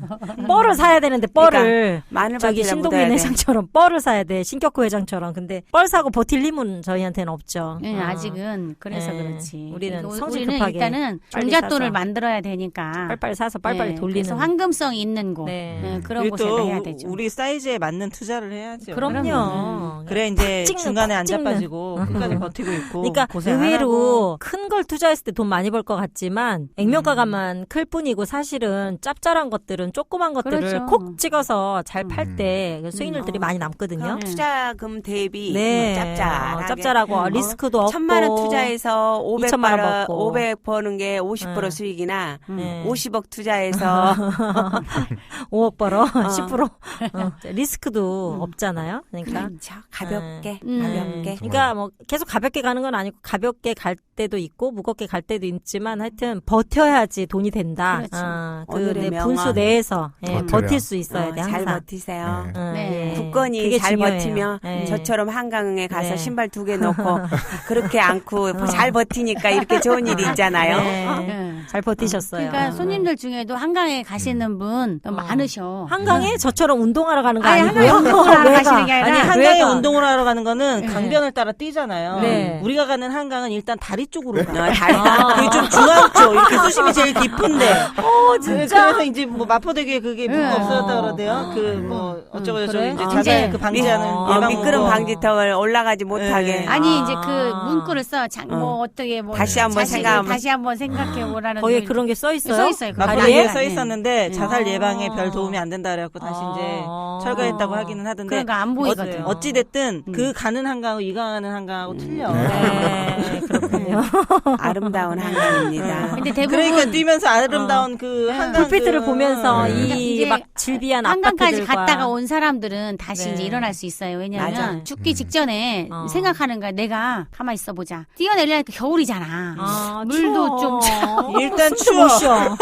E: 뻘을 사야 되는데 뻘을
B: 마늘밭에다
E: 저기
B: 묻어야
E: 신동민
B: 돼.
E: 회장처럼 뻘을 사야 돼. 신격호 회장처럼. 근데 뻘 사고 버틸 힘은 저희한테는 없죠.
C: 예, 아직은 그래서
E: 예.
C: 그렇지.
E: 우리는
C: 그러니까
E: 성질
C: 우리는
E: 급하게
C: 일단은
E: 빨리
C: 종잣돈을
E: 사서.
C: 만들어야 되니까
E: 빨빨 사서 빨빨
C: 예,
E: 돌리는.
C: 그래서 황금성 있는 곳
E: 네.
C: 예, 그런
D: 그리고
C: 곳에다 해야
D: 또
C: 되죠.
D: 우리 사이즈에 맞는 투자를 해야죠.
E: 그럼요.
D: 그래 이제
E: 찍는,
D: 중간에
E: 콕
D: 안
E: 찍는.
D: 자빠지고 끝까지 버티고 있고.
E: 그러니까
D: 고생 안 하고.
E: 의외로 큰 걸 투자했을 때 돈 많이 벌 것 같지만 액면가만 클 뿐이고 사실은 짭짤한 것들은 조그만 것들을
C: 그렇죠.
E: 콕 찍어서 잘 팔 때 수익률들이 많이 남거든요.
B: 그럼 투자금 대비
E: 네.
B: 짭짤하게.
E: 짭짤하고 리스크도 없고
B: 1,000만 원 투자해서
E: 2천만 원 먹고.
B: 500 버는 게 50%
E: 네.
B: 수익이나
E: 네.
B: 50억 투자해서
E: 5억 벌어 10% 리스크도 없잖아요. 그러니까
B: 그렇죠. 가볍게
C: 음.
B: 가볍게.
E: 그러니까 뭐 계속 가볍게 가는 건 아니고 가볍게 갈 때도 있고 무겁게 갈 때도 있지만 하여튼 버텨야지 돈이 된다.
C: 그렇죠.
B: 오늘의
E: 그
B: 명언.
E: 분수 내에서 예,
A: 버텨야.
E: 버틸 수 있어야 돼
B: 잘
E: 항상.
B: 버티세요.
A: 네.
C: 네.
B: 국건이
E: 그게
B: 잘
E: 중요해요.
B: 버티면
E: 네.
B: 저처럼 한강에 가서
E: 네.
B: 신발 2개 넣고 그렇게 안고 잘 버티니까 이렇게 좋은 일이 있잖아요.
E: 네.
C: 예.
E: 잘 버티셨어요.
C: 그러니까 손님들 중에도 한강에 가시는 분 많으셔.
E: 한강에 저처럼 운동하러 가는 거
C: 아니,
E: 아니고요?
C: 한강에 운동하러
E: 왜가?
C: 가시는 게 아니라
D: 아니 한강에
E: 왜가?
D: 운동을 하러 가는 거는 강변을 따라 뛰잖아요.
E: 네.
D: 우리가 가는 한강은 일단 다리 쪽으로 가.
B: 다리.
D: 그게 좀 중앙 쪽 이렇게 수심이 제일 깊은데.
E: 진짜?
D: 그래서 이제 뭐 마포대교에 그게 뭐가 없어졌다 그러대요. 그 뭐 어쩌고 저쩌고
E: 그래?
D: 이제
E: 아.
D: 자살
C: 이제
D: 그 방지하는 예방
B: 미끄럼
D: 운동.
B: 방지턱을 올라가지 못하게.
D: 네.
C: 아니 이제 그 문구를 써. 뭐 어떻게 뭐
B: 다시 한번
C: 자식을
B: 생각하면-
C: 다시 한번 생각해 보라는
E: 거기에
C: 그-
E: 그런 게 써 있어요?
C: 써 있어요.
D: 마포대교에
C: 다리에?
D: 써 있었는데 자살 예방에
E: 아.
D: 별 도움이 안 된다 그래갖고 다시 이제
E: 아.
D: 철거했다고 하기는 하던데.
C: 그러니까 안 보이거든.
D: 어찌 됐든 그 가는 한강하고 이 가는 한강하고 틀려.
E: 네, 그렇군요.
B: 아름다운 한강입니다.
C: 근데 대부분
D: 그러니까 뛰면서 아름다운 그 한강
E: 불빛들을 보면서
C: 그러니까
E: 이
C: 이제
E: 막 질비한
C: 한강까지
E: 아파트들과
C: 갔다가 온 사람들은 다시
E: 네.
C: 이제 일어날 수 있어요. 왜냐하면
B: 맞아.
C: 죽기 직전에 생각하는 거야. 내가 가만히 있어 보자. 뛰어내려니까 겨울이잖아.
E: 아,
C: 물도
E: 추워.
D: 일단
E: 숨도
D: 추워.
E: 못 쉬어.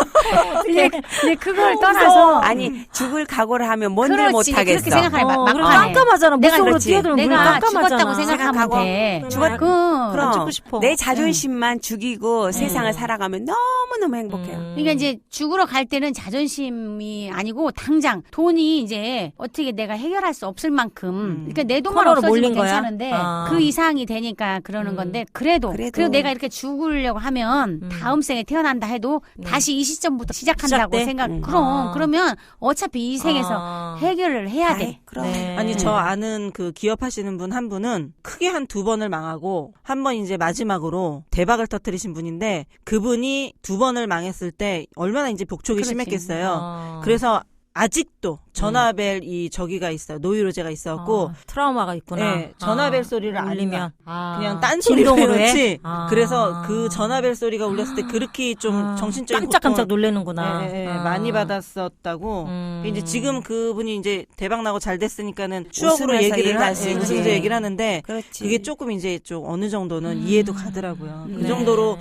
C: 근데 그걸 떠나서
B: 아니 죽을 각오를 하면 뭔들
C: 그렇지,
B: 못하겠어.
C: 그렇게 생각하네.
E: 그리고
C: 막판에.
E: 깜깜하잖아.
C: 내가
E: 물속으로
B: 그렇지.
E: 뛰어들면 물
C: 내가
E: 깜깜하잖아.
C: 죽었다고 생각하면
B: 생각하고
C: 돼.
B: 죽었-
C: 그럼
E: 죽고 싶어.
B: 내 자존심만 죽이고 세상을 살아가면 너무너무 행복해요.
C: 그러니까 이제 죽으러 갈 때는 자존심이 아니고 당장 돈이 이제 어떻게 내가 해결할 수 없을 만큼 그러니까 내 돈만
E: 코너로
C: 없어지면
E: 몰린 거야?
C: 괜찮은데
E: 아.
C: 그 이상이 되니까 그러는 건데 그래도 내가 이렇게 죽으려고 하면 다음 생에 태어난다 해도 다시 이 시점부터 시작한다고
E: 시작돼?
C: 생각.
E: 아.
C: 그러면 어차피 이 생에서 해결을 해야 돼.
B: 그럼.
E: 네.
D: 아니 저 아는 그 기업 하시는 분 한 분은 크게 한 2번을 망하고 한 번 이제 마지막으로 대박을 터뜨리신 분인데 그분이 2번을 망했을 때 얼마나 이제 복촉이
C: 그렇지.
D: 심했겠어요. 그래서 아직도 전화벨 이 저기가 있어요. 노이로제가 있어갖고
E: 트라우마가 있구나.
D: 네, 전화벨 소리를 안
E: 울리면
D: 그냥 딴 소리로
E: 진동으로 해?
D: 해놓지.
E: 아.
D: 그래서 그 전화벨 소리가 울렸을 때 그렇게 좀 정신적인
E: 깜짝깜짝
D: 고통을
E: 놀래는구나.
D: 많이 받았었다고. 이제 지금 그분이 이제 대박 나고 잘 됐으니까는 추억으로
B: 웃으면서
D: 얘기를
B: 일어날 수 있지.
D: 웃으면서 얘기를 하는데
B: 그렇지.
D: 그게 조금 이제 좀 어느 정도는 이해도 가더라고요.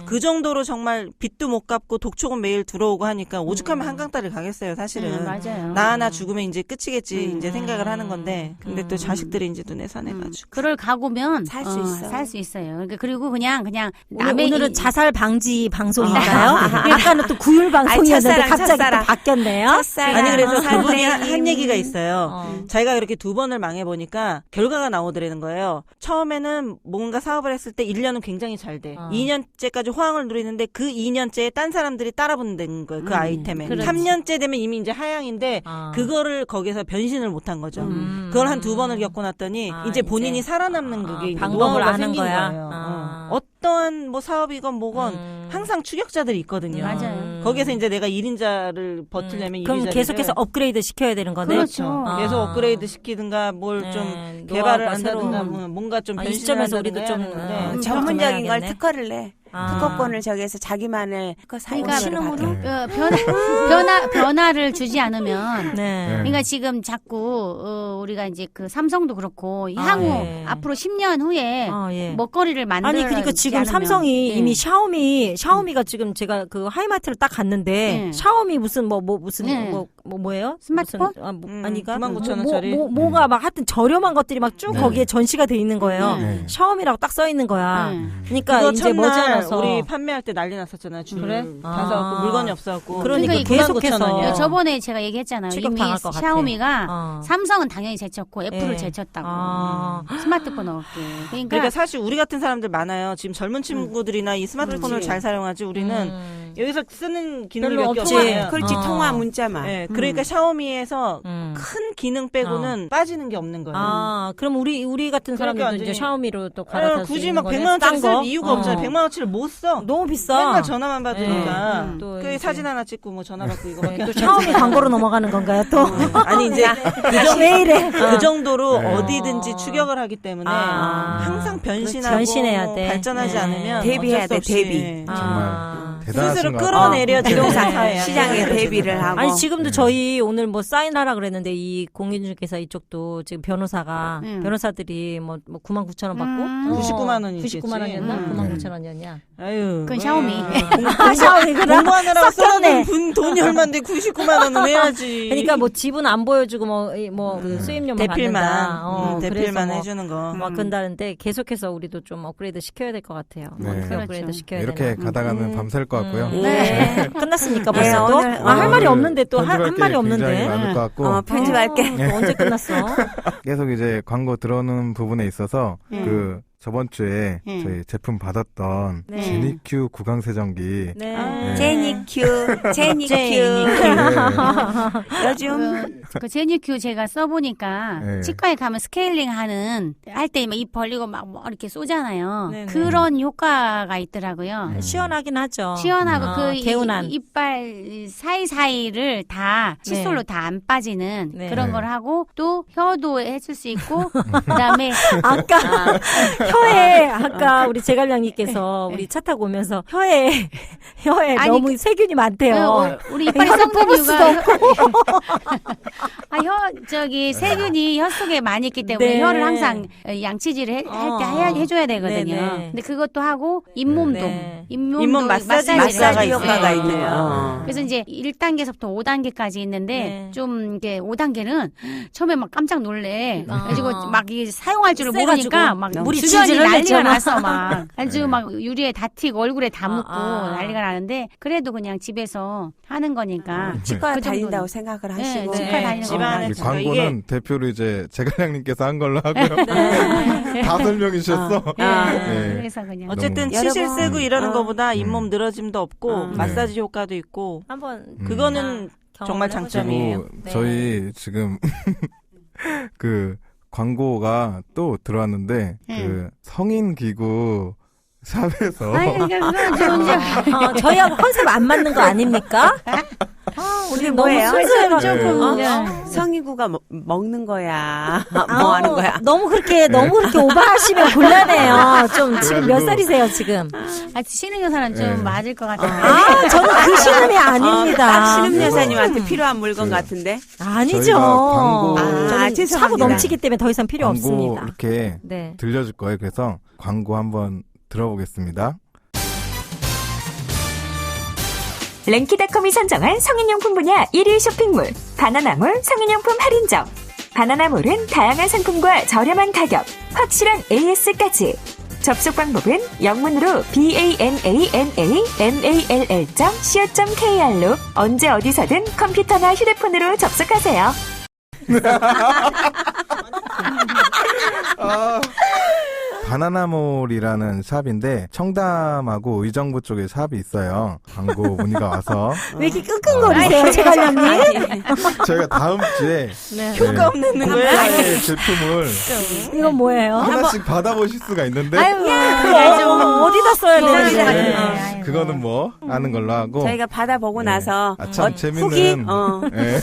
D: 그 정도로 정말 빚도 못 갚고 독촉은 매일 들어오고 하니까 오죽하면 한강다리를 가겠어요, 사실은.
C: 맞아요.
D: 나 하나 죽으면 이제 끝이겠지 이제 생각을 하는 건데 근데 또 자식들이 이제 눈에 산해가지고.
C: 그럴 각오면
B: 살 수 있어.
C: 살 수 있어요. 그러니까 그리고 그냥
E: 오늘은 자살 방지 방송인가요? 아까는 또 구휼 방송이었는데
B: 첫사랑,
E: 갑자기
B: 첫사랑.
E: 또 바뀌었네요.
B: 첫사랑.
D: 아니 그래서
B: 선생님.
D: 그분이 한 얘기가 있어요. 자기가 그렇게 2번을 망해보니까 결과가 나오더라는 거예요. 처음에는 뭔가 사업을 했을 때 1년은 굉장히 잘 돼. 2년째까지 호황을 누리는데 그 2년째에 딴 사람들이 따라붙는 거예요. 그 아이템에.
C: 그렇지.
D: 3년째 되면 이미 이제 하향인데 그거를 거기서 변신을 못한 거죠. 그걸 한 2번을 겪고 났더니 이제 본인이 살아남는 그게 이제
E: 방법을
D: 노하우가
E: 아는
D: 생긴
E: 거야.
D: 거예요. 어떠한 뭐 사업이건 뭐건 항상 추격자들이 있거든요.
C: 맞아요.
D: 거기에서 이제 내가 1인자를 버티려면
E: 그럼
D: 2인자를
E: 계속해서 업그레이드 시켜야 되는 거네.
C: 그렇죠.
D: 계속 업그레이드 시키든가 뭘 좀
E: 네,
D: 개발을
E: 노하우가
D: 한다든가
E: 새로운.
D: 뭐 뭔가 좀
E: 이
D: 변신을
E: 시점에서
D: 한다든가
E: 우리도 좀,
D: 해야 되는데
B: 전문적인 걸
E: 해야겠네.
B: 특허를 내. 특허권을 저기에서 자기만의 특허
C: 그러니까
B: 사용으로
C: 변화를 주지 않으면
E: 네.
C: 그러니까 지금 자꾸 우리가 이제 그 삼성도 그렇고 향후
E: 예.
C: 앞으로 10년 후에
E: 예.
C: 먹거리를 만들
E: 아니 그러니까 지금 삼성이 이미 샤오미가 지금 제가 그 하이마트를 딱 갔는데
C: 네.
E: 샤오미 무슨
C: 네.
E: 뭐예요?
C: 스마트폰?
E: 무슨, 아니가
D: 99,000원짜리.
E: 뭐가 막 하여튼 저렴한 것들이 막 쭉 거기에 전시가 돼 있는 거예요.
A: 네.
E: 샤오미라고 딱 써 있는 거야. 그러니까
D: 그거
E: 이제 머지않아서
D: 우리 판매할 때 난리 났었잖아요. 줄
E: 그래?
D: 가서 물건이 없어갖고.
E: 그러니까
D: 99,000
E: 계속해서.
D: 원이야.
C: 저번에 제가 얘기했잖아요. 이미
E: 취급당할 것 같아.
C: 샤오미가 삼성은 당연히 제쳤고 애플을
E: 예.
C: 제쳤다고.
E: 아.
C: 스마트폰 업계.
D: 그러니까 사실 우리 같은 사람들 많아요. 지금 젊은 친구들이나 이 스마트폰을
B: 그렇지.
D: 잘 사용하지 우리는 여기서 쓰는 기능이
E: 별로
D: 몇 개
E: 없지.
D: 없잖아요.
B: 그렇지 통화 문자만.
D: 네, 그러니까 샤오미에서 큰 기능 빼고는 빠지는 게 없는 거예요.
E: 아, 그럼 우리 같은
D: 그러니까
E: 사람들도 이제
D: 이제
E: 샤오미로 또
D: 아유,
E: 갈아탈 수
D: 굳이
E: 있는
D: 막
E: 거네.
D: 100만 원짜리
E: 싼
D: 쓸
E: 거?
D: 이유가 없잖아요. 100만 원짜리 못 써.
E: 너무 비싸.
D: 맨날 전화만 받으니까.
E: 네. 또
D: 그
E: 이제.
D: 사진 하나 찍고 뭐 전화 받고 이거밖에
E: 또
D: 안
E: 샤오미 광고로 넘어가는 건가요 또?
D: 아니 이제
E: 왜 이래?
D: 그 정도로
A: 네.
D: 어디든지 추격을 하기 때문에 항상 변신하고
E: 변신해야
D: 뭐
E: 돼.
D: 발전하지
E: 네.
D: 않으면
B: 대비해야
D: 어쩔 수
B: 돼,
D: 없이
B: 대비.
E: 아.
A: 대단하신
D: 스스로
A: 것 같아요.
D: 끌어내려 부동산 사회
B: 시장에 대비를 하고.
E: 아니 지금도 저희 오늘 뭐 사인하라 그랬는데 이 공인중개사 이쪽도 지금 변호사가 변호사들이 뭐 99,000원 받고
D: 99만 원이
E: 99만 원이었나? 99,000원이었냐?
D: 아유.
C: 그건 샤오미.
E: 샤오미구나.
D: 공부하느라고
E: 섞였네.
D: 써놓은 돈이 얼만데 99만 원은 해야지.
E: 그러니까 뭐 집은 안 보여주고 그 수입료만
D: 대필만
E: 받는다.
D: 대필만
E: 그래서
D: 해주는 거.
E: 막 근다는데 계속해서 우리도 좀 업그레이드 시켜야 될 것 같아요.
A: 네.
E: 어떻게 업그레이드
C: 그렇죠.
E: 시켜야
A: 이렇게
E: 되나?
A: 가다가는 밤샐 것 같고요.
E: 네. 끝났습니까
B: 네,
E: 벌써?
B: 오늘,
E: 할 말이 없는데 또
A: 편집할
E: 한
A: 게
E: 말이
A: 굉장히
E: 없는데.
A: 많을 것 같고
B: 편집할게.
E: 또 언제 끝났어?
A: 계속 이제 광고 들어오는 부분에 있어서 그 저번 주에 저희 제품 받았던
E: 네.
A: 제니큐 구강세정기
E: 네.
B: 제니큐. 요즘
C: 그 제니큐 제가 써보니까
A: 네.
C: 치과에 가면 스케일링 할 때 입 벌리고 막 뭐 이렇게 쏘잖아요.
E: 네네.
C: 그런 효과가 있더라고요.
E: 시원하긴 하죠.
C: 시원하고 그
E: 개운한.
C: 이빨 사이사이를 다 칫솔로 다 안 빠지는
E: 네.
C: 그런
A: 네.
C: 걸 하고 또 혀도 해줄 수 있고 그다음에
E: 아까 혀에 아까 우리 제갈량님께서 우리 차 타고 오면서 혀에
C: 아니,
E: 너무 세균이 많대요.
C: 우리 이빨이
E: 혀를
C: 썩는
E: 뽑을 수도
C: 이유가 세균이 혀 속에 많이 있기 때문에
E: 네.
C: 혀를 항상 양치질을 할 때 해줘야 되거든요.
E: 네네.
C: 근데 그것도 하고 잇몸도
E: 네.
D: 잇몸 마사지
B: 마사지
D: 있어요.
B: 효과가
C: 네.
B: 있네요.
C: 그래서 이제 1단계서부터 5단계까지 있는데
E: 네.
C: 좀 이게 5단계는 처음에 막 깜짝 놀래.
E: 아.
C: 그래가지고 막 이 사용할 줄을
E: 세가지고
C: 모르니까 막
E: 물이
C: 주변이
E: 질질
C: 난리가
E: 흘렸잖아.
C: 났어 막. 아주 막 유리에 다 튀고 얼굴에 다 묻고 난리가 나는데 그래도 그냥 집에서 하는 거니까
B: 치과
C: 그
B: 다닌다고
C: 정도는.
B: 생각을
C: 네,
B: 하시고.
C: 치과 다니는 거.
D: 집안에
A: 이 광고는 대표로 이제 제갈량님께서 한 걸로 하고요.
C: 네.
A: 다 설명해 주셨어.
C: 네. 그래서 그냥
D: 어쨌든
B: 너무-
D: 치실
B: 여러분,
D: 쓰고 이러는 것보다 잇몸 늘어짐도 없고
A: 네.
D: 마사지 효과도 있고
E: 한번
D: 그거는 정말 장점이에요.
A: 그리고
E: 네.
A: 저희 지금 그 광고가 또 들어왔는데 그 성인 기구 샵에서
C: 아니 그러니까 그건 좀
E: 저희하고 컨셉 안 맞는 거 아닙니까?
B: 우리
E: 너무
B: 뭐예요?
E: 순수해가
C: 조금
E: 네.
B: 성희구가 먹는 거야. 뭐 하는 거야?
E: 너무 그렇게 오버하시면 곤란해요. 좀 지금 몇 살이세요 지금?
C: 신은 여사는 좀
A: 네.
C: 맞을 것 같아요.
E: 아 저는 그 신음이 아닙니다.
B: 딱 신음 여사님한테 필요한 물건 같은데.
E: 아니죠.
A: 저희가 광고-
E: 저는
B: 죄송합니다.
E: 차고 넘치기 때문에 더 이상 필요
A: 광고
E: 없습니다.
A: 이렇게
E: 네.
A: 들려줄 거예요. 그래서 광고 한번 들어보겠습니다.
F: 랭키닷컴이 선정한 성인용품 분야 1위 쇼핑몰 바나나몰 성인용품 할인점. 바나나몰은 다양한 상품과 저렴한 가격, 확실한 AS까지. 접속 방법은 영문으로 bananamall.co.kr로 언제 어디서든 컴퓨터나 휴대폰으로 접속하세요.
A: 바나나몰이라는 샵인데 청담하고 의정부 쪽에 샵이 있어요. 광고 문의가 와서
E: 왜 이렇게 끙끙거리세요, 제갈량님?
A: 저희가 다음 주에
E: 네.
B: 효과 없는
A: 의 제품을
E: 이건 뭐예요?
A: 하나씩 받아보실 수가 있는데
E: 아유, 어디다 써야 되는데?
C: 아이고.
A: 그거는 뭐 아는 걸로 하고
B: 저희가 받아보고 나서
A: 참 재밌는
B: 후기
A: 예.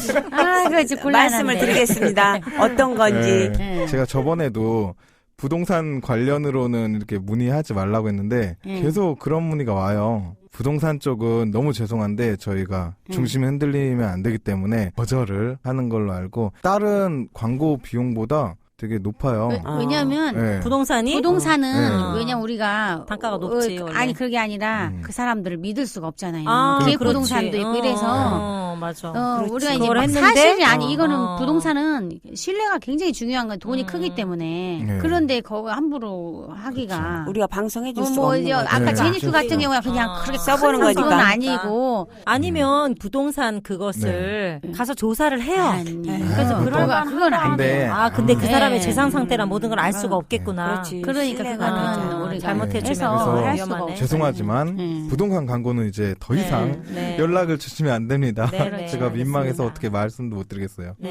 C: 그렇지, 곤란한데.
B: 말씀을 드리겠습니다. 어떤 건지.
A: 예. 제가 저번에도 부동산 관련으로는 이렇게 문의하지 말라고 했는데 계속 그런 문의가 와요. 부동산 쪽은 너무 죄송한데 저희가 중심이 흔들리면 안 되기 때문에 거절을 하는 걸로 알고 다른 광고 비용보다 되게 높아요.
C: 왜냐면
A: 예.
E: 부동산이?
C: 부동산은
A: 네.
C: 왜냐면 우리가
E: 단가가 높지, 원래.
C: 아니 그게 아니라 그 사람들을 믿을 수가 없잖아요.
E: 아,
C: 기획
E: 그렇지.
C: 부동산도 있고 이래서
E: 맞아.
C: 우리가 이제
E: 그걸
C: 막
E: 했는데?
C: 사실이 아니 이거는
E: 어.
C: 부동산은 신뢰가 굉장히 중요한 건 돈이 크기 때문에
A: 네.
C: 그런데 그거 함부로 하기가
B: 우리가 방송해 줄 수가
C: 뭐
B: 없는
C: 이제
B: 거죠.
C: 아까
A: 네.
C: 제니프 같은 경우야 그냥
E: 아.
C: 그렇게
B: 써보는
C: 큰
B: 거니까.
C: 건 아니고
E: 아니면 부동산 그것을 가서 조사를 해요.
C: 아니,
E: 그래서
A: 아,
E: 그럴 만한
C: 그건 안
A: 근데
C: 돼요.
E: 근데 그
C: 네.
E: 사람의 재산 상태랑 모든 걸 알 수가 없겠구나.
B: 그렇지.
C: 그러니까
B: 신뢰가
C: 그거는
B: 되죠.
C: 우리가
E: 잘못해주면
C: 해서
A: 그래서
C: 할 수가
E: 위험하네.
C: 없어요.
A: 죄송하지만
C: 네.
A: 부동산 광고는 이제 더 이상
E: 네.
A: 연락을 주시면 안 됩니다.
E: 네, 네,
A: 제가 민망해서
E: 알겠습니다.
A: 어떻게 말씀도 못 드리겠어요.
E: 네.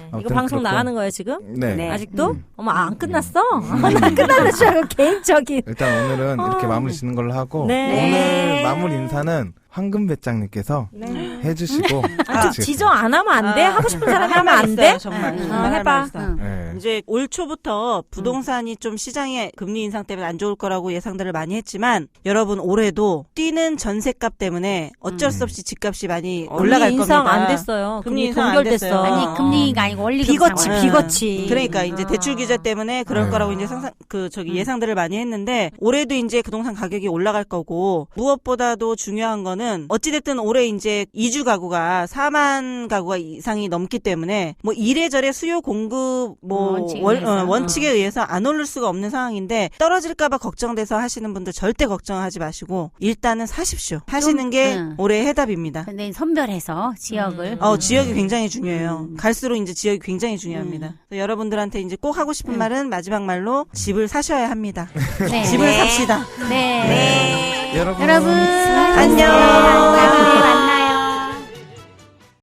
E: 이거
A: 아무튼
E: 방송
A: 그렇고.
E: 나가는 거예요 지금?
A: 네.
B: 네.
E: 아직도? 어머 안 끝났어? 나 끝났는 줄 알고 개인적인.
A: 일단 오늘은 이렇게 마무리 짓는 걸로 하고
E: 네.
A: 오늘 마무리 인사는 황금 배짱님께서 해주시고
E: 지정 안 하면 안 돼? 하고 싶은 사람이 하면 안 돼?
D: 있어요, 정말. 정말 할
E: 해봐.
D: 말 있어요.
A: 네.
D: 이제 올 초부터 부동산이 좀 시장의 금리 인상 때문에 안 좋을 거라고 예상들을 많이 했지만 여러분 올해도 뛰는 전세값 때문에 어쩔 수 없이 집값이 많이 올라갈
E: 금리 인상
D: 겁니다.
E: 안 됐어요. 금리
D: 인상 안
E: 동결됐어.
D: 됐어요.
C: 아니 금리가 아니고 원리금
E: 비거치
C: 상황.
E: 비거치.
D: 그러니까 이제 대출 규제 때문에 그럴
A: 네.
D: 거라고 이제 예상들을 많이 했는데 올해도 이제 부동산 가격이 올라갈 거고 무엇보다도 중요한 거는 어찌됐든 올해 이제 이주 가구가 4만 가구가 이상이 넘기 때문에 뭐 이래저래 수요 공급 원칙에 의해서 안 오를 수가 없는 상황인데 떨어질까봐 걱정돼서 하시는 분들 절대 걱정하지 마시고 일단은 사십시오. 하시는 게 올해의 해답입니다.
C: 근데 선별해서 지역을
D: 지역이 굉장히 중요해요. 갈수록 이제 지역이 굉장히 중요합니다. 그래서 여러분들한테 이제 꼭 하고 싶은 말은 마지막 말로 집을 사셔야 합니다.
C: 네.
D: 집을 삽시다.
C: 네.
A: 여러분
C: 여러분
D: 안녕.
C: 안녕.